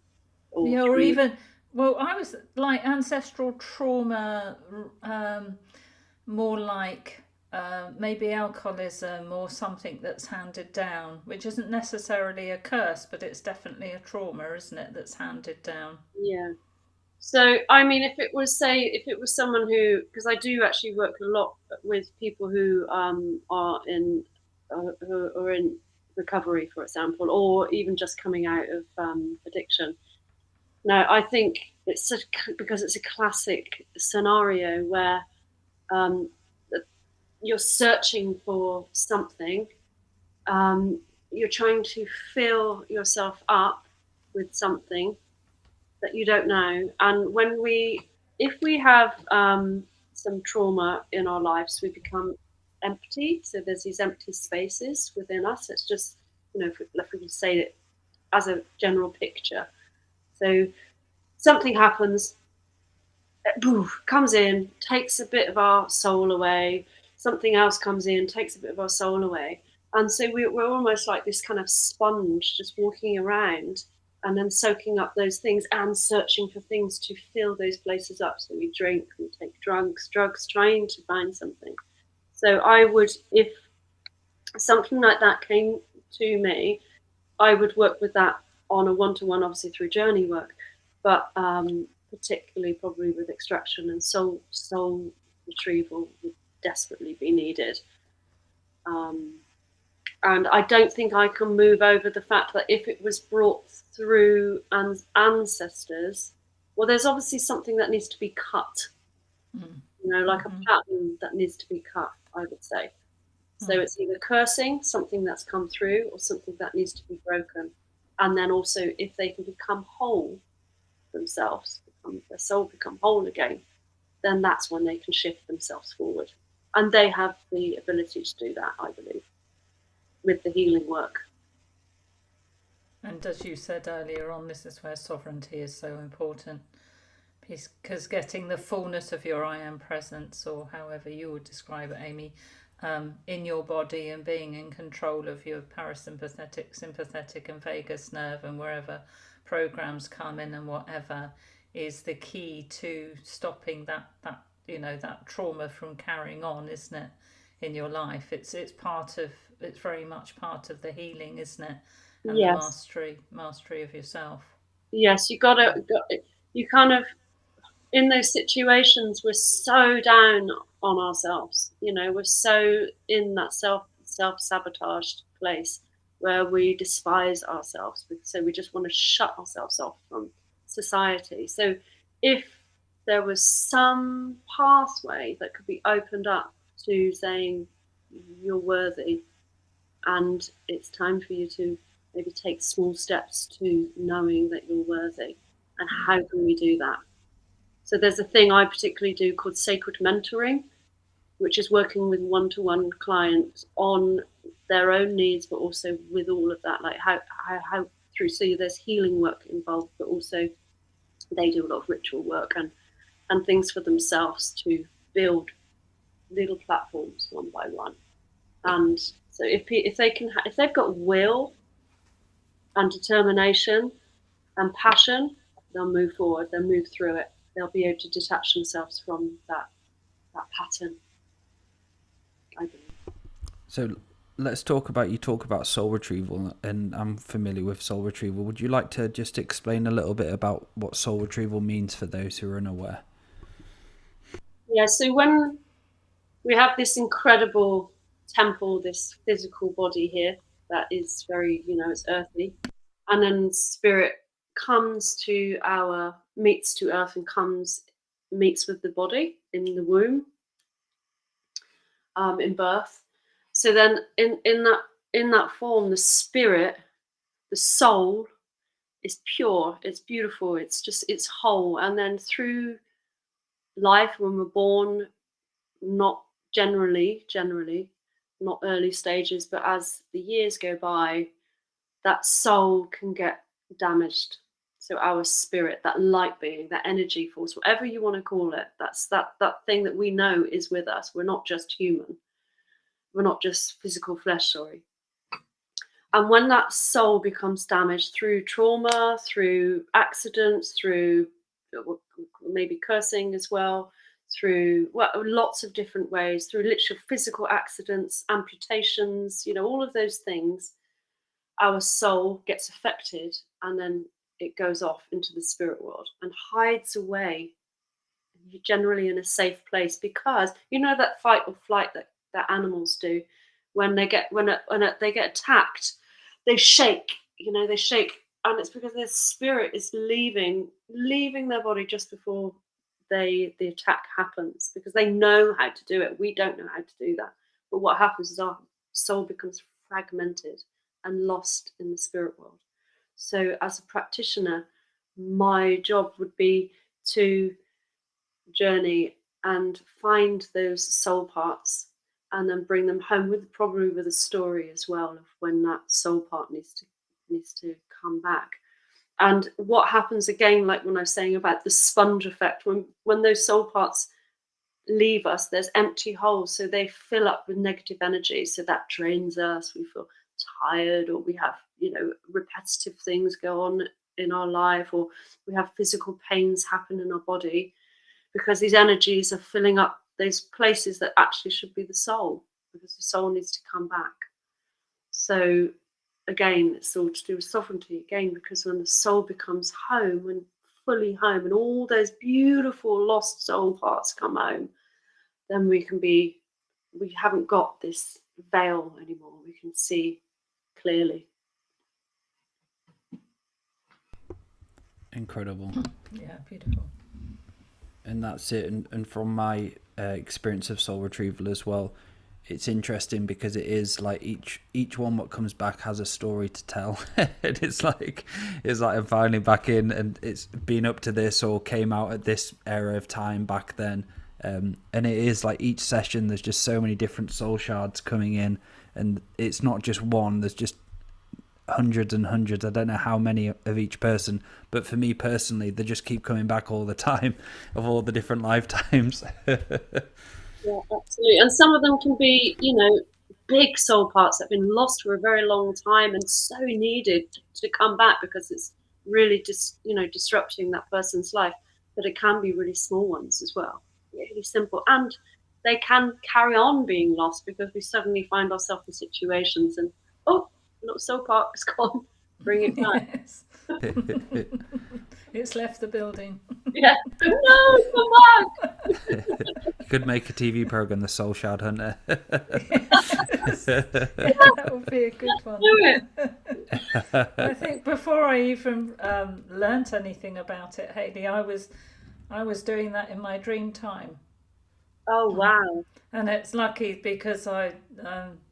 or even, well, I was like ancestral trauma, more like maybe alcoholism or something that's handed down, which isn't necessarily a curse, but it's definitely a trauma, isn't it, that's handed down? Yeah. So, I mean, if it was someone who, because I do actually work a lot with people who are in recovery, for example, or even just coming out of addiction. Now, I think because it's a classic scenario where you're searching for something, you're trying to fill yourself up with something that you don't know. And if we have some trauma in our lives, we become empty. So there's these empty spaces within us. It's just, if we can say it as a general picture. So something happens, comes in, takes a bit of our soul away. Something else comes in, takes a bit of our soul away. And so we're almost like this kind of sponge, just walking around and then soaking up those things and searching for things to fill those places up. So we drink, we take drugs, trying to find something. So I would, if something like that came to me, I would work with that on a one-to-one, obviously through journey work, but particularly probably with extraction and soul retrieval would desperately be needed. And I don't think I can move over the fact that if it was brought through ancestors, well, there's obviously something that needs to be cut, like a pattern that needs to be cut, I would say. So it's either cursing, something that's come through, or something that needs to be broken. And then also, if they can become whole themselves, their soul become whole again, then that's when they can shift themselves forward. And they have the ability to do that, I believe, with the healing work. And as you said earlier on, this is where sovereignty is so important, because getting the fullness of your I am presence, or however you would describe it, Amy, in your body, and being in control of your parasympathetic, sympathetic and vagus nerve, and wherever programs come in and whatever, is the key to stopping that trauma from carrying on, isn't it, in your life? It's very much part of the healing, isn't it? And yes. the mastery of yourself. Yes, you kind of, in those situations, we're so down on ourselves. We're so in that self-sabotaged place where we despise ourselves. So we just want to shut ourselves off from society. So if there was some pathway that could be opened up to saying you're worthy and it's time for you to maybe take small steps to knowing that you're worthy, and how can we do that? So there's a thing I particularly do called sacred mentoring, which is working with one-to-one clients on their own needs, but also with all of that, like how through. So there's healing work involved, but also they do a lot of ritual work and things for themselves to build little platforms one by one. And so if they've got will and determination and passion, they'll move forward. They'll move through it. They'll be able to detach themselves from that pattern, I believe. So let's talk about soul retrieval, and I'm familiar with soul retrieval. Would you like to just explain a little bit about what soul retrieval means for those who are unaware? Yeah, so when we have this incredible temple, this physical body here that is very, it's earthy, and then spirit meets to earth and meets with the body in the womb, in birth. So then in that form, the spirit, the soul, is pure, it's beautiful, it's whole. And then through life, when we're born, not generally, not early stages, but as the years go by, that soul can get damaged. So our spirit, that light being, that energy force, whatever you want to call it, that's that thing that we know is with us. We're not just human. We're not just physical flesh, sorry. And when that soul becomes damaged through trauma, through accidents, through maybe cursing as well, through lots of different ways, through literal physical accidents, amputations, all of those things, our soul gets affected, and then it goes off into the spirit world and hides away, generally in a safe place, because that fight or flight that animals do when they get attacked they shake, they shake, and it's because their spirit is leaving their body just before the attack happens, because they know how to do it. We don't know how to do that. But what happens is our soul becomes fragmented and lost in the spirit world. So as a practitioner, my job would be to journey and find those soul parts, and then bring them home, probably with a story as well of when that soul part needs to come back. And what happens again, like when I was saying about the sponge effect, when those soul parts leave us, there's empty holes, so they fill up with negative energy, so that drains us. We feel tired, or we have repetitive things go on in our life, or we have physical pains happen in our body, because these energies are filling up those places that actually should be the soul, because the soul needs to come back. So again, it's all to do with sovereignty again, because when the soul becomes home and fully home, and all those beautiful lost soul parts come home, then we haven't got this veil anymore. We can see clearly. Incredible. Yeah, beautiful. And that's it. And from my experience of soul retrieval as well, it's interesting because it is like each one what comes back has a story to tell. And it's like I'm finally back in, and it's been up to this or came out at this era of time back then. And it is like each session there's just so many different soul shards coming in, and it's not just one, there's just hundreds and hundreds. I don't know how many of each person, but for me personally, they just keep coming back all the time of all the different lifetimes. Yeah, absolutely. And some of them can be, big soul parts that have been lost for a very long time and so needed to come back, because it's really just, disrupting that person's life. But it can be really small ones as well, really simple. And they can carry on being lost, because we suddenly find ourselves in situations and, oh, little soul part is gone, bring it back. Yes. It's left the building. Yeah. No, come back. You could make a TV program, The Soul Shard Hunter. Yes. Yeah, that would be a good one. Do it. I think before I even learnt anything about it, Hayley, I was doing that in my dream time. Oh, wow. And it's lucky, because I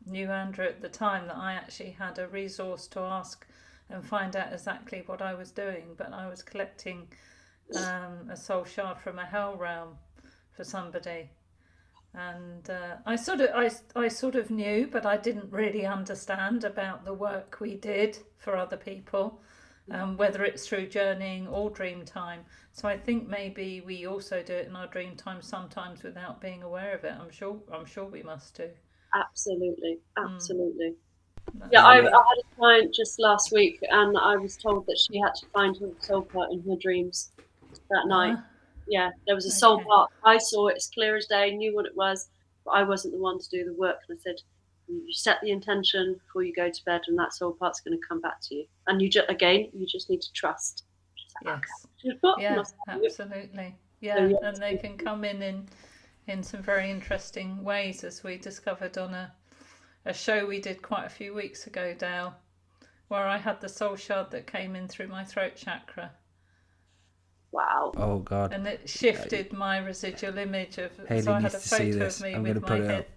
knew Andrew at the time, that I actually had a resource to ask and find out exactly what I was doing. But I was collecting a soul shard from a hell realm for somebody, and I sort of knew, but I didn't really understand about the work we did for other people, whether it's through journeying or dream time. So I think maybe we also do it in our dream time sometimes without being aware of it. I'm sure we must do. Absolutely. Yeah, I had a client just last week, and I was told that she had to find her soul part in her dreams that night. Yeah, there was a soul part. I saw it as clear as day, knew what it was, but I wasn't the one to do the work. And I said, you set the intention before you go to bed, and that soul part's going to come back to you. And you just need to trust. Yes. Okay. Yeah, absolutely. Yeah, and they can come in some very interesting ways, as we discovered on a show we did quite a few weeks ago, Dale, where I had the soul shard that came in through my throat chakra. Wow. Oh God. And it shifted my residual image of. Hayley so I had needs a to see photo this. of me I'm with going to my put it head. up.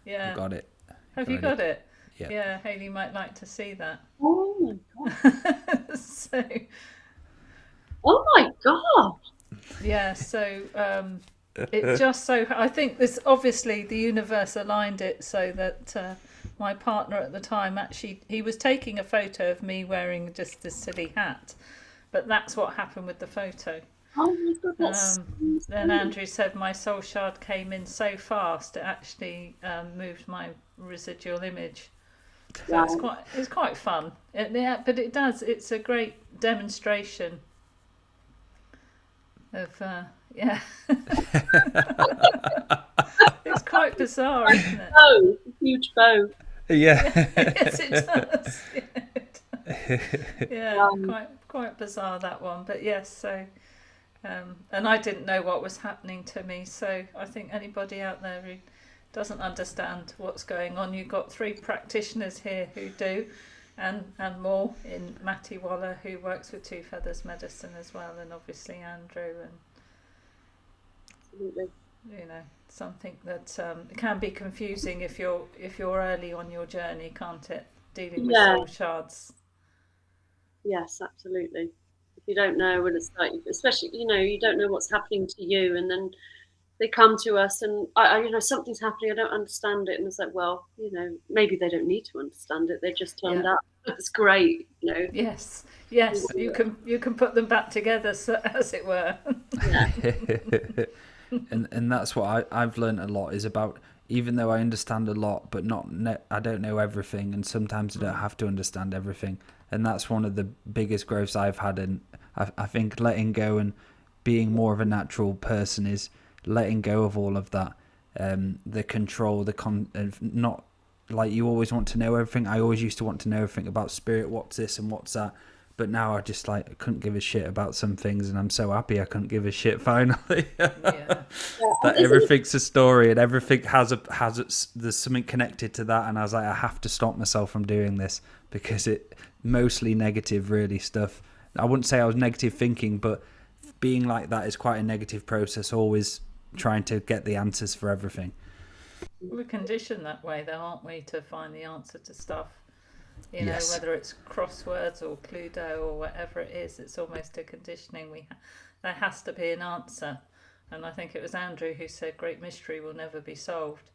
Yeah. I've got it. Have you got it? Yeah. Yeah, Hayley might like to see that. Oh my God. So. Oh my God. Yeah. So it just so I think this obviously the universe aligned it so that my partner at the time actually he was taking a photo of me wearing just this silly hat, but that's what happened with the photo. Oh my goodness. Then Andrew said my soul shard came in so fast it actually moved my residual image. So wow. It's quite fun. But it's a great demonstration of it's quite bizarre, isn't it? Oh, huge bow. Yeah. Yes, it does. Yeah, quite bizarre, that one. But yes, so and I didn't know what was happening to me, so I think anybody out there who doesn't understand what's going on, you've got 3 practitioners here who do, and more in Maty, who works with Two Feathers Medicine as well, and obviously Andrew, and Absolutely. Something that can be confusing if you're early on your journey, can't it? Dealing with soul shards. Yes, absolutely. If you don't know what it's like, especially you don't know what's happening to you, and then they come to us and I something's happening, I don't understand it, and it's like, well, maybe they don't need to understand it, they just turned up. It's great, Yes, you can put them back together, as it were. Yeah. and that's what I've learned a lot, is about, even though I understand a lot, but I don't know everything, and sometimes I don't have to understand everything, and that's one of the biggest growths I've had. And I think letting go and being more of a natural person is letting go of all of that, the control, not like you always want to know everything. I always used to want to know everything about spirit, what's this and what's that, but now I just I couldn't give a shit about some things, and I'm so happy I couldn't give a shit finally. That everything's a story, and everything there's something connected to that, and I was like, I have to stop myself from doing this, because it mostly negative really stuff. I wouldn't say I was negative thinking, but being like that is quite a negative process, always trying to get the answers for everything. We're conditioned that way, though, aren't we, to find the answer to stuff? Yes. Whether it's crosswords or Cluedo or whatever it is, it's almost a conditioning. There has to be an answer. And I think it was Andrew who said great mystery will never be solved.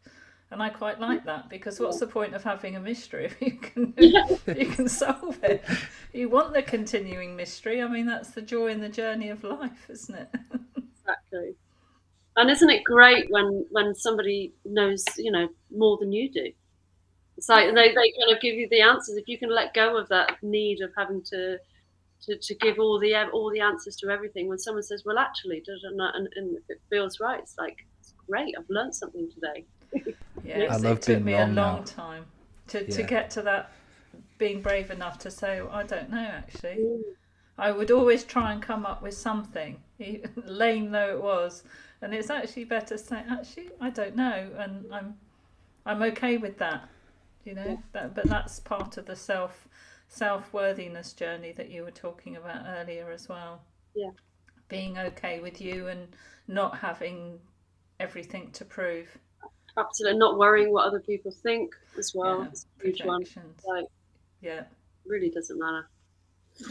And I quite like that, because what's the point of having a mystery if you can solve it? You want the continuing mystery. I mean, that's the joy in the journey of life, isn't it? Exactly. And isn't it great when somebody knows, more than you do? It's like they kind of give you the answers. If you can let go of that need of having to give all the answers to everything, when someone says, well, actually, and it feels right, it's like, it's great, I've learned something today. Yes, it took me a long time to get to that, being brave enough to say, I don't know, actually. I would always try and come up with something, lame though it was, and it's actually better to say, actually, I don't know, and I'm okay with that, but that's part of the self-worthiness journey that you were talking about earlier as well. Yeah. Being okay with you and not having everything to prove. Absolutely, not worrying what other people think as well. It's a huge one. Really doesn't matter.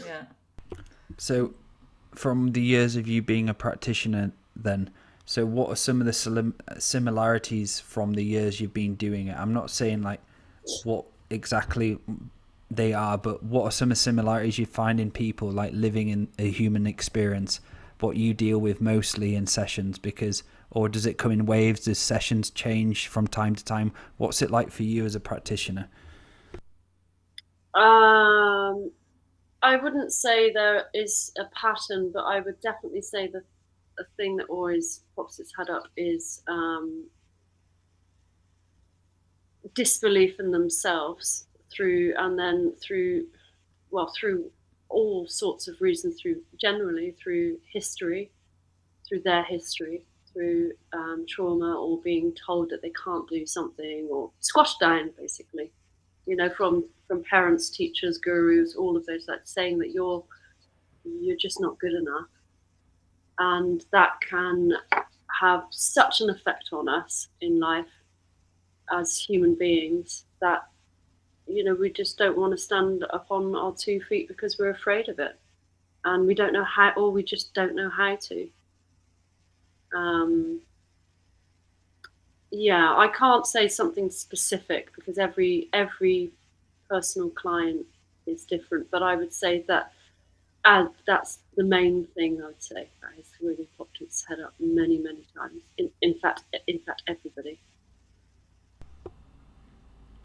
Yeah. So, from the years of you being a practitioner, then, so what are some of the similarities from the years you've been doing it? I'm not saying what exactly they are, but what are some of the similarities you find in people living in a human experience, what you deal with mostly in sessions? Or does it come in waves? Does sessions change from time to time? What's it like for you as a practitioner? I wouldn't say there is a pattern, but I would definitely say that a thing that always pops its head up is disbelief in themselves through all sorts of reasons, generally through history, through their history, through trauma, or being told that they can't do something, or squashed down, basically, from parents, teachers, gurus, all of those, saying that you're just not good enough. And that can have such an effect on us in life as human beings that, we just don't want to stand up on our 2 feet because we're afraid of it. And we don't know how, or we just don't know how to. I can't say something specific, because every personal client is different. But I would say that that's the main thing. I would say that has really popped its head up many, many times. In fact, everybody.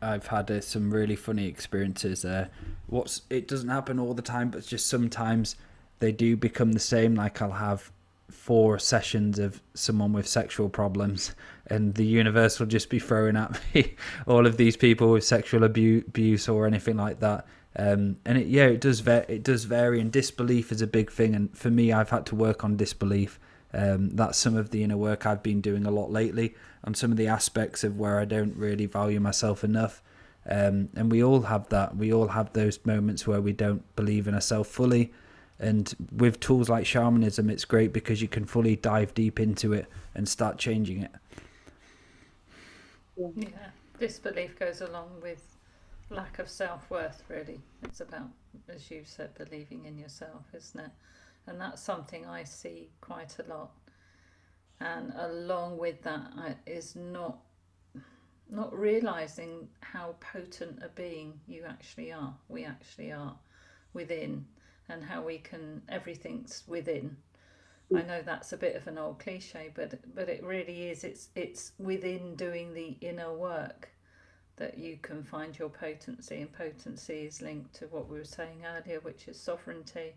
I've had some really funny experiences there. It doesn't happen all the time, but just sometimes they do become the same. I'll have 4 sessions of someone with sexual problems, and the universe will just be throwing at me all of these people with sexual abuse or anything like that. And it does vary, and disbelief is a big thing. And for me, I've had to work on disbelief. That's some of the inner work I've been doing a lot lately, on some of the aspects of where I don't really value myself enough. And we all have that. We all have those moments where we don't believe in ourselves fully. And with tools like shamanism, it's great because you can fully dive deep into it and start changing it. Yeah, disbelief goes along with lack of self-worth, really. It's about, as you said, believing in yourself, isn't it? And that's something I see quite a lot. And along with that is not realizing how potent a being you actually are. We actually are within, and how we can, everything's within. I know that's a bit of an old cliche, but it really is. It's within doing the inner work that you can find your potency, and potency is linked to what we were saying earlier, which is sovereignty.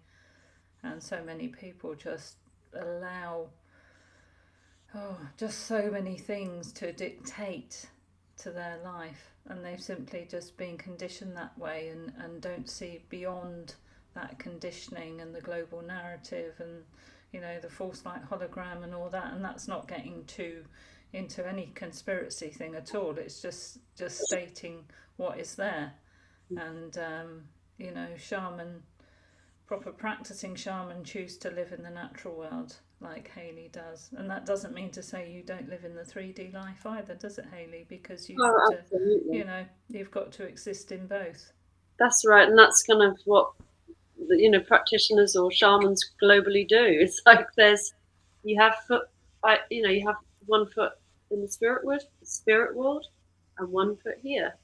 And so many people just allow just so many things to dictate to their life, and they've simply just been conditioned that way, and don't see beyond that conditioning and the global narrative and, you know, the false light hologram and all that. And that's not getting too into any conspiracy thing at all. It's just stating what is there. And you know, proper practicing shaman choose to live in the natural world like Hayley does. And that doesn't mean to say you don't live in the 3D life either, does it, Hayley? Because you've got to, you know, you've got to exist in both. That's right, and that's kind of what, you know, practitioners or shamans globally do. It's like you have one foot in the spirit world, and one foot here.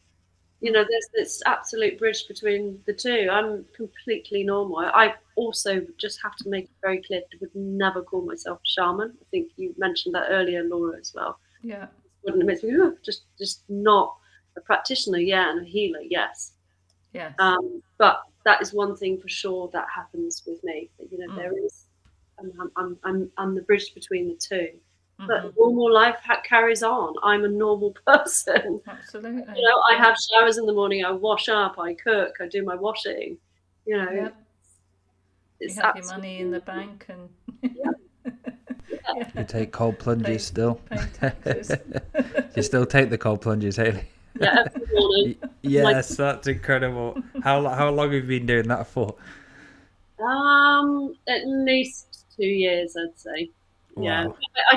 You know, there's this absolute bridge between the two. I'm completely normal. I also just have to make it very clear, I would never call myself a shaman. I think you mentioned that earlier, Laura, as well. Yeah. Wouldn't admit me, just not a practitioner, yeah, and a healer, yes. Yes. But that is one thing for sure that happens with me. You know, there is, I'm the bridge between the two. But normal life carries on. I'm a normal person. Absolutely. You know, I have showers in the morning. I wash up. I cook. I do my washing. You know, you have your money in the bank, and you take cold plunges still. Pay taxes. You still take the cold plunges, Hayley? Yeah, every morning. Yes, that's incredible. How long have you been doing that for? At least 2 years, I'd say. Wow. Yeah, I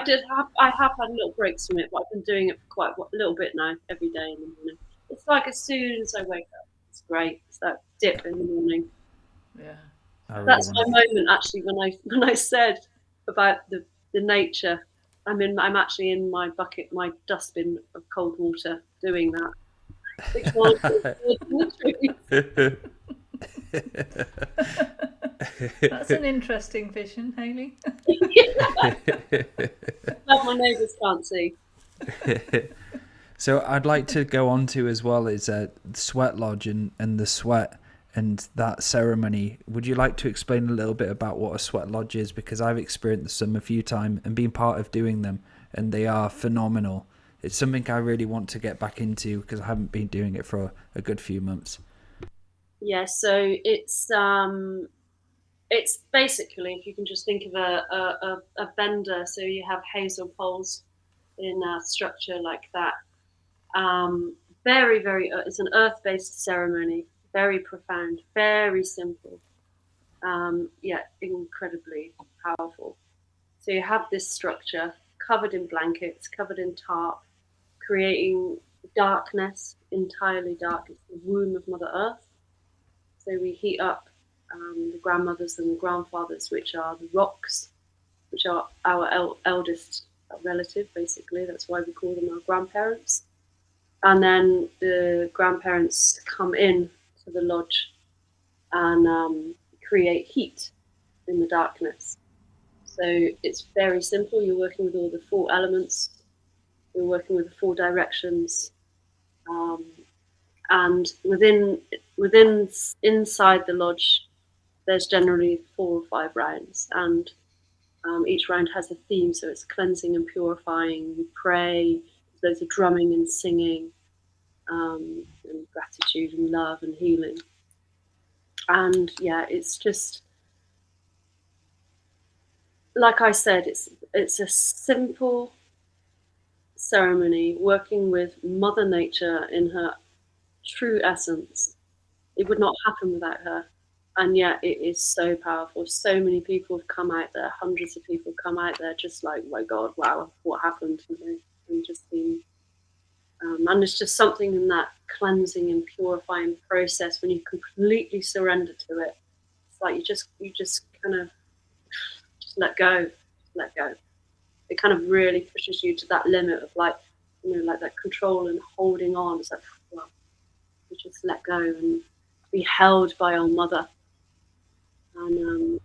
have had little breaks from it, but I've been doing it for quite a little bit now, every day in the morning. It's like as soon as I wake up, it's great. It's that dip in the morning. Yeah. That's my moment, actually, when I said about the nature. I'm actually in my dustbin of cold water doing that. That's an interesting vision, Hayley. That my neighbours can't see. So I'd like to go on to as well is Sweat Lodge and the sweat and that ceremony. Would you like to explain a little bit about what a sweat lodge is? Because I've experienced them a few times and been part of doing them, and they are phenomenal. It's something I really want to get back into because I haven't been doing it for a good few months. Yeah, so it's basically, if you can just think of a bender, so you have hazel poles in a structure like that. Very, very, it's an earth-based ceremony, very profound, very simple, yet incredibly powerful. So you have this structure covered in blankets, covered in tarp, creating darkness, entirely dark. It's the womb of Mother Earth. So we heat up the grandmothers and the grandfathers, which are the rocks, which are our eldest relative, basically. That's why we call them our grandparents. And then the grandparents come in to the lodge and create heat in the darkness. So it's very simple. You're working with all the 4 elements. You're working with the 4 directions. And inside the lodge, there's generally 4 or 5 rounds, and each round has a theme. So it's cleansing and purifying. You pray. There's a drumming and singing, and gratitude and love and healing. And yeah, it's just like I said, it's a simple ceremony working with Mother Nature in her true essence. It would not happen without her. And yet it is so powerful. So many people have come out there, hundreds of people have come out there just like, oh my God, wow, what happened? And just been, and it's just something in that cleansing and purifying process when you completely surrender to it. It's like you just kind of just let go. It kind of really pushes you to that limit of like, like that control and holding on. It's like, well, you just let go and be held by our mother. And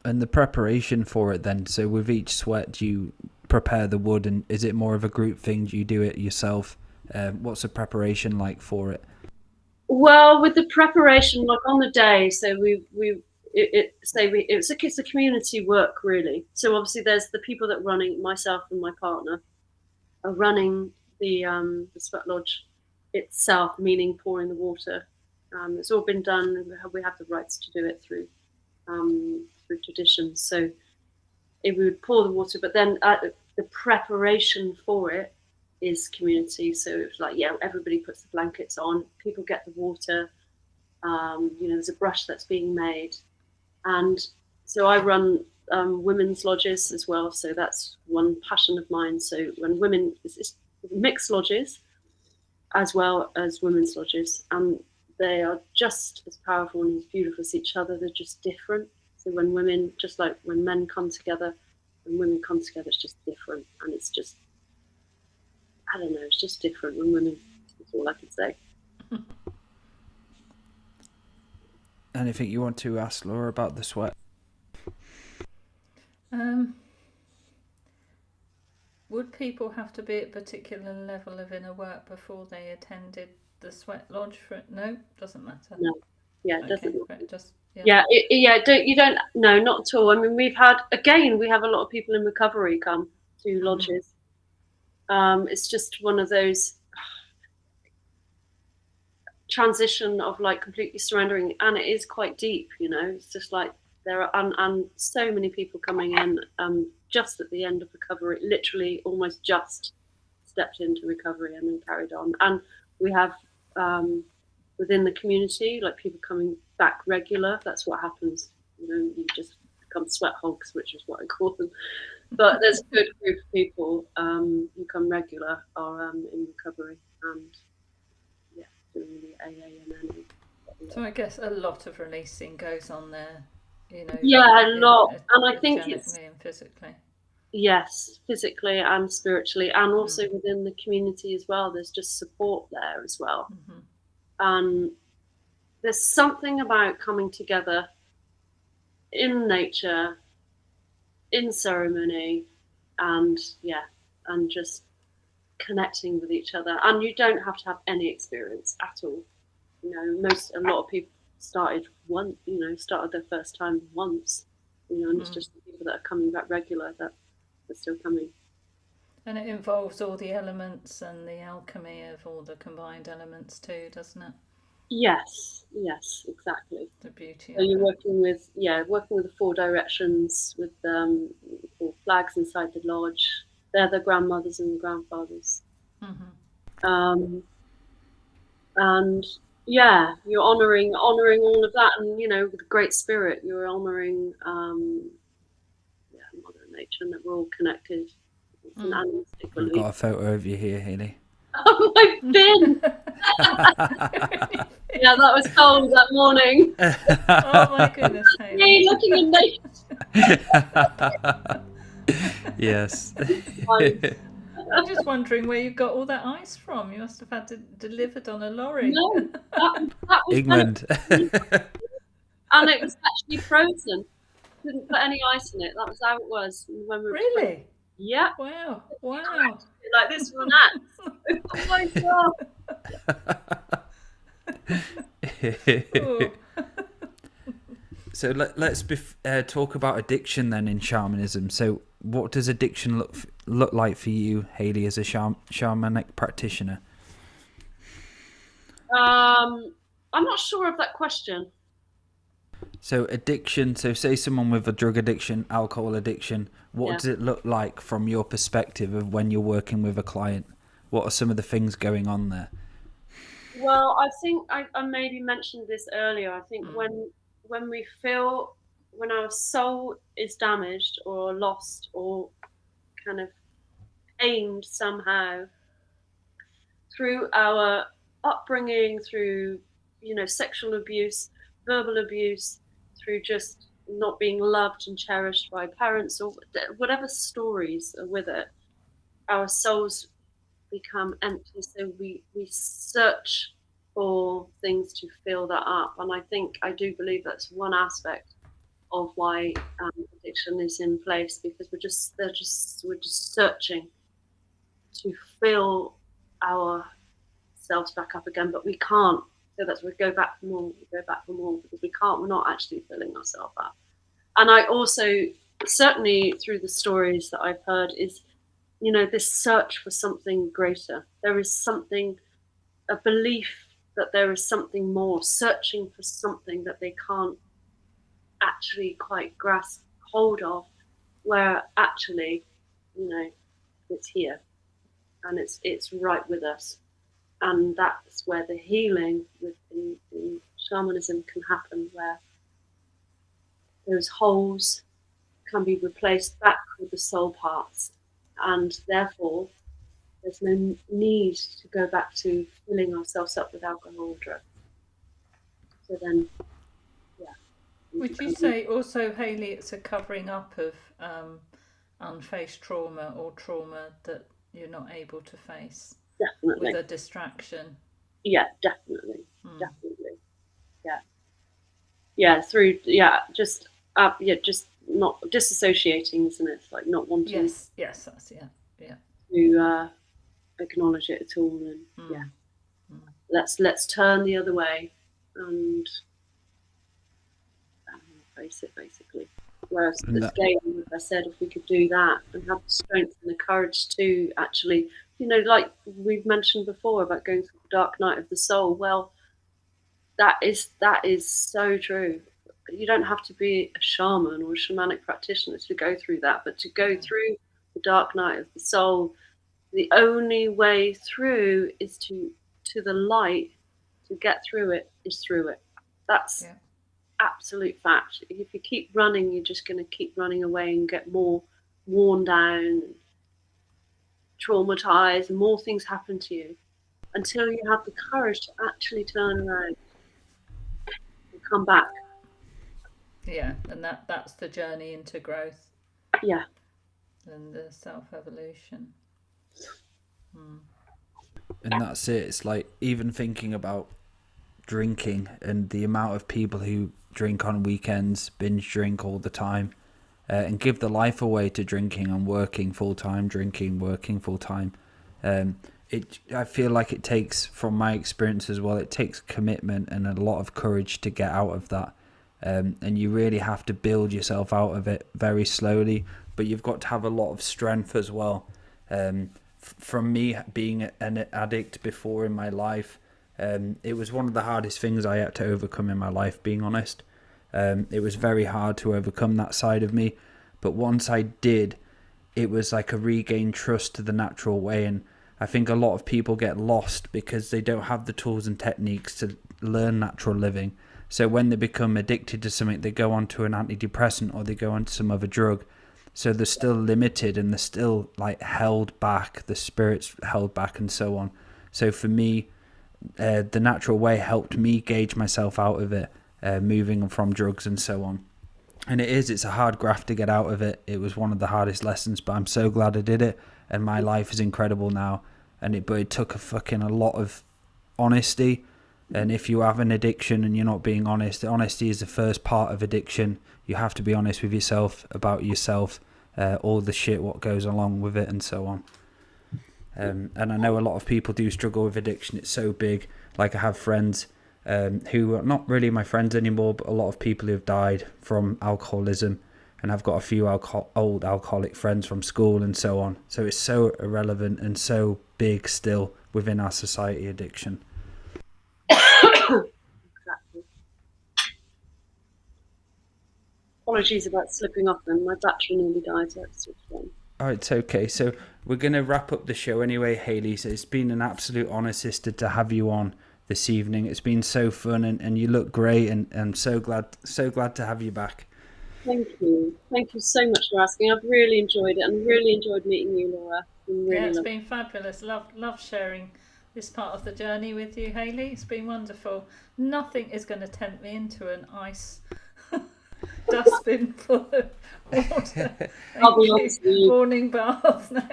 the preparation for it then, so with each sweat you prepare the wood, and is it more of a group thing? Do you do it yourself? What's the preparation like for it? Well, with the preparation, like on the day, so it's a community work really. So obviously there's the people that running, myself and my partner are running the sweat lodge itself, meaning pouring the water. It's all been done. We have the rights to do it through tradition. So we would pour the water, but then the preparation for it is community. So it's like, everybody puts the blankets on, people get the water. There's a brush that's being made, and so I run women's lodges as well. So that's one passion of mine. So when women, it's mixed lodges as well as women's lodges, and they are just as powerful and as beautiful as each other. They're just different. So when women, just like when men come together and women come together, it's just different. And it's just, I don't know, it's just different when women, that's all I can say. Anything you want to ask Laura about the sweat? Would people have to be at a particular level of inner work before they attended the sweat lodge? No, doesn't matter. No, it Okay, doesn't. right, just You don't. No, not at all. I mean, we have a lot of people in recovery come to lodges. It's just one of those transition of like completely surrendering, and it is quite deep. It's just like there are and so many people coming in just at the end of recovery, literally almost just stepped into recovery and then carried on. And we have within the community, like people coming back regular. That's what happens. You just become sweat hogs, which is what I call them. But there's a good group of people who come regular are in recovery and doing the AA and NA. So I guess a lot of releasing goes on there. A lot, and I think it's and physically. Yes, physically and spiritually, and also within the community as well. There's just support there as well. There's something about coming together in nature, in ceremony, and just connecting with each other. And you don't have to have any experience at all. A lot of people started their first time once, and it's just the people that are coming back regular that are still coming. And it involves all the elements and the alchemy of all the combined elements too, doesn't it? Yes, exactly. The beauty. So you're working with the 4 directions with 4 flags inside the lodge. They're the grandmothers and the grandfathers. And you're honoring all of that, and with the Great Spirit, you're honoring Mother Nature, and that we're all connected. It's an animistic belief. We've got a photo of you here, Hayley. Oh, I've been. That was cold that morning. Oh my goodness, Hayley. Hey, looking at me. Yes. I'm just wondering where you got all that ice from. You must have had it delivered on a lorry. No, that was England. And it was actually frozen. Didn't put any ice in it. That was how it was when we were Really? frozen. Yeah. Wow. Like this one. Oh my God. So let's talk about addiction then in shamanism. So what does addiction look like for you, Hayley, as a shamanic practitioner? I'm not sure of that question. So addiction, so say someone with a drug addiction, alcohol addiction, what does it look like from your perspective of when you're working with a client? What are some of the things going on there? Well, I think I maybe mentioned this earlier. I think when we feel, when our soul is damaged or lost or kind of aimed somehow through our upbringing, through, you know, sexual abuse, verbal abuse, through just not being loved and cherished by parents, or whatever stories are with it, our souls become empty. So we search for things to fill that up. And I do believe that's one aspect of why addiction is in place, because we're just searching to fill ourselves back up again, but we can't. So that's, we go back for more, because we can't, we're not actually filling ourselves up. And I also, certainly through the stories that I've heard, is, you know, this search for something greater. There is something, a belief that there is something more, searching for something that they can't actually quite grasp hold of, where actually, you know, it's here and it's right with us. And that's where the healing within shamanism can happen, where those holes can be replaced back with the soul parts, and therefore there's no need to go back to filling ourselves up with alcohol or drugs. So then, yeah. Would you say also, Hayley, it's a covering up of unfaced trauma or trauma that you're not able to face? Definitely. With a distraction? Yeah, definitely. Definitely. Yeah. Yeah, through, just not disassociating, isn't it? It's like not wanting yes, that's, yeah. To acknowledge it at all, and let's turn the other way and face it, basically. Whereas again, like I said, if we could do that and have the strength and the courage to actually, you know, like we've mentioned before about going through the dark night of the soul, well, that is so true. You don't have to be a shaman or a shamanic practitioner to go through that, but to go through the dark night of the soul, the only way through is to the light. To get through it is through it. That's absolute fact. If you keep running, you're just going to keep running away and get more worn down, traumatized, and more things happen to you until you have the courage to actually turn around and come back. Yeah, and that's the journey into growth. Yeah. And the self-evolution. And that's it. It's like, even thinking about drinking and the amount of people who drink on weekends, binge drink all the time, and give the life away to drinking and working full time, working full time. I feel like it takes, from my experience as well, it takes commitment and a lot of courage to get out of that. And you really have to build yourself out of it very slowly, but you've got to have a lot of strength as well. From me being an addict before in my life, it was one of the hardest things I had to overcome in my life, being honest. It was very hard to overcome that side of me, but once I did, it was like a regained trust to the natural way. And I think a lot of people get lost because they don't have the tools and techniques to learn natural living. So when they become addicted to something, they go on to an antidepressant or they go on to some other drug. So they're still limited and they're still like held back, the spirit's held back and so on. So for me, the natural way helped me gauge myself out of it, moving from drugs and so on. And it's a hard graft to get out of it. It was one of the hardest lessons, but I'm so glad I did it. And my life is incredible now. But it took a lot of honesty. And if you have an addiction and you're not being honest, honesty is the first part of addiction. You have to be honest with yourself about yourself, all the shit what goes along with it and so on. And I know a lot of people do struggle with addiction. It's so big. Like I have friends who are not really my friends anymore, but a lot of people who have died from alcoholism. And I've got a few old alcoholic friends from school and so on. So it's so irrelevant and so big still within our society, addiction. Exactly. Apologies about slipping off them. My battery nearly died, so it's switched on. Oh, it's okay. So we're going to wrap up the show anyway, Hayley. So it's been an absolute honour, sister, to have you on. this evening. It's been so fun, and you look great, and I'm so glad to have you back. Thank you so much for asking. I've really enjoyed it, and really enjoyed meeting you, Laura. It's been fabulous. Love sharing this part of the journey with you, Hayley. It's been wonderful. Nothing is going to tempt me into an ice dustbin full of water. I'll be honest with you. Morning bath, no.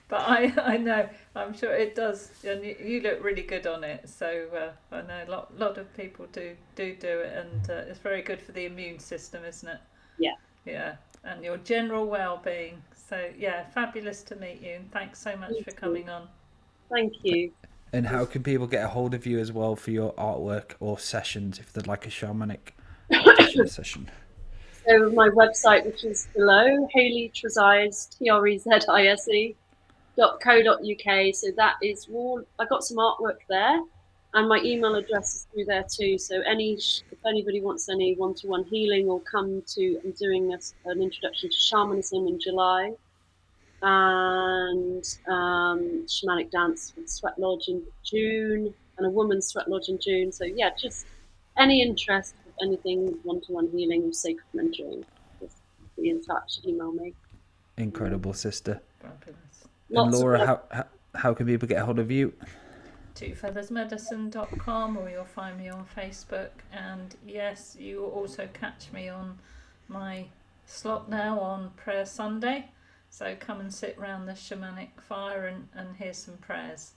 But I know, I'm sure it does, and you look really good on it. So I know a lot of people do it, and it's very good for the immune system, isn't it? Yeah. Yeah, and your general well-being. So yeah, fabulous to meet you, and thanks so much for coming on. Thank you. And how can people get a hold of you as well for your artwork or sessions if they'd like a shamanic session? So my website, which is below, Hayley Trezise, TREZISE.co.uk. So that is all. I got some artwork there, and my email address is through there too. So if anybody wants any one-to-one healing, or I'm doing an introduction to shamanism in July, and shamanic dance with Sweat Lodge in June, and a woman's Sweat Lodge in June. So yeah, just any interest, anything one-to-one healing or sacred mentoring, just be in touch, email me. Incredible, sister. Fabulous. And Laura, how can people get a hold of you? twofeathersmedicine.com, or you'll find me on Facebook. And yes, you will also catch me on my slot now on Prayer Sunday. So come and sit round the shamanic fire and hear some prayers.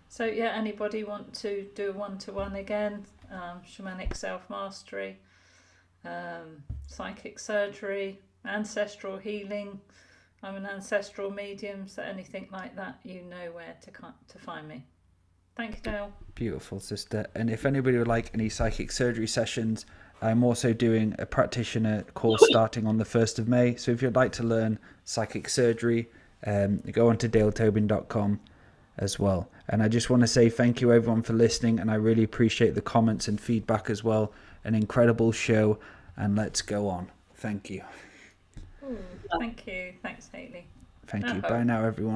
So yeah, anybody want to do a one-to-one again, shamanic self-mastery, psychic surgery, ancestral healing. I'm an ancestral medium, so anything like that, you know where to find me. Thank you, Dale. Beautiful, sister. And if anybody would like any psychic surgery sessions, I'm also doing a practitioner course starting on the 1st of May. So if you'd like to learn psychic surgery, go on to daletobin.com as well. And I just want to say thank you everyone for listening, and I really appreciate the comments and feedback as well. An incredible show, and let's go on. Thank you. Ooh, thank you. Thanks, Hayley. Thank you. Bye now, everyone.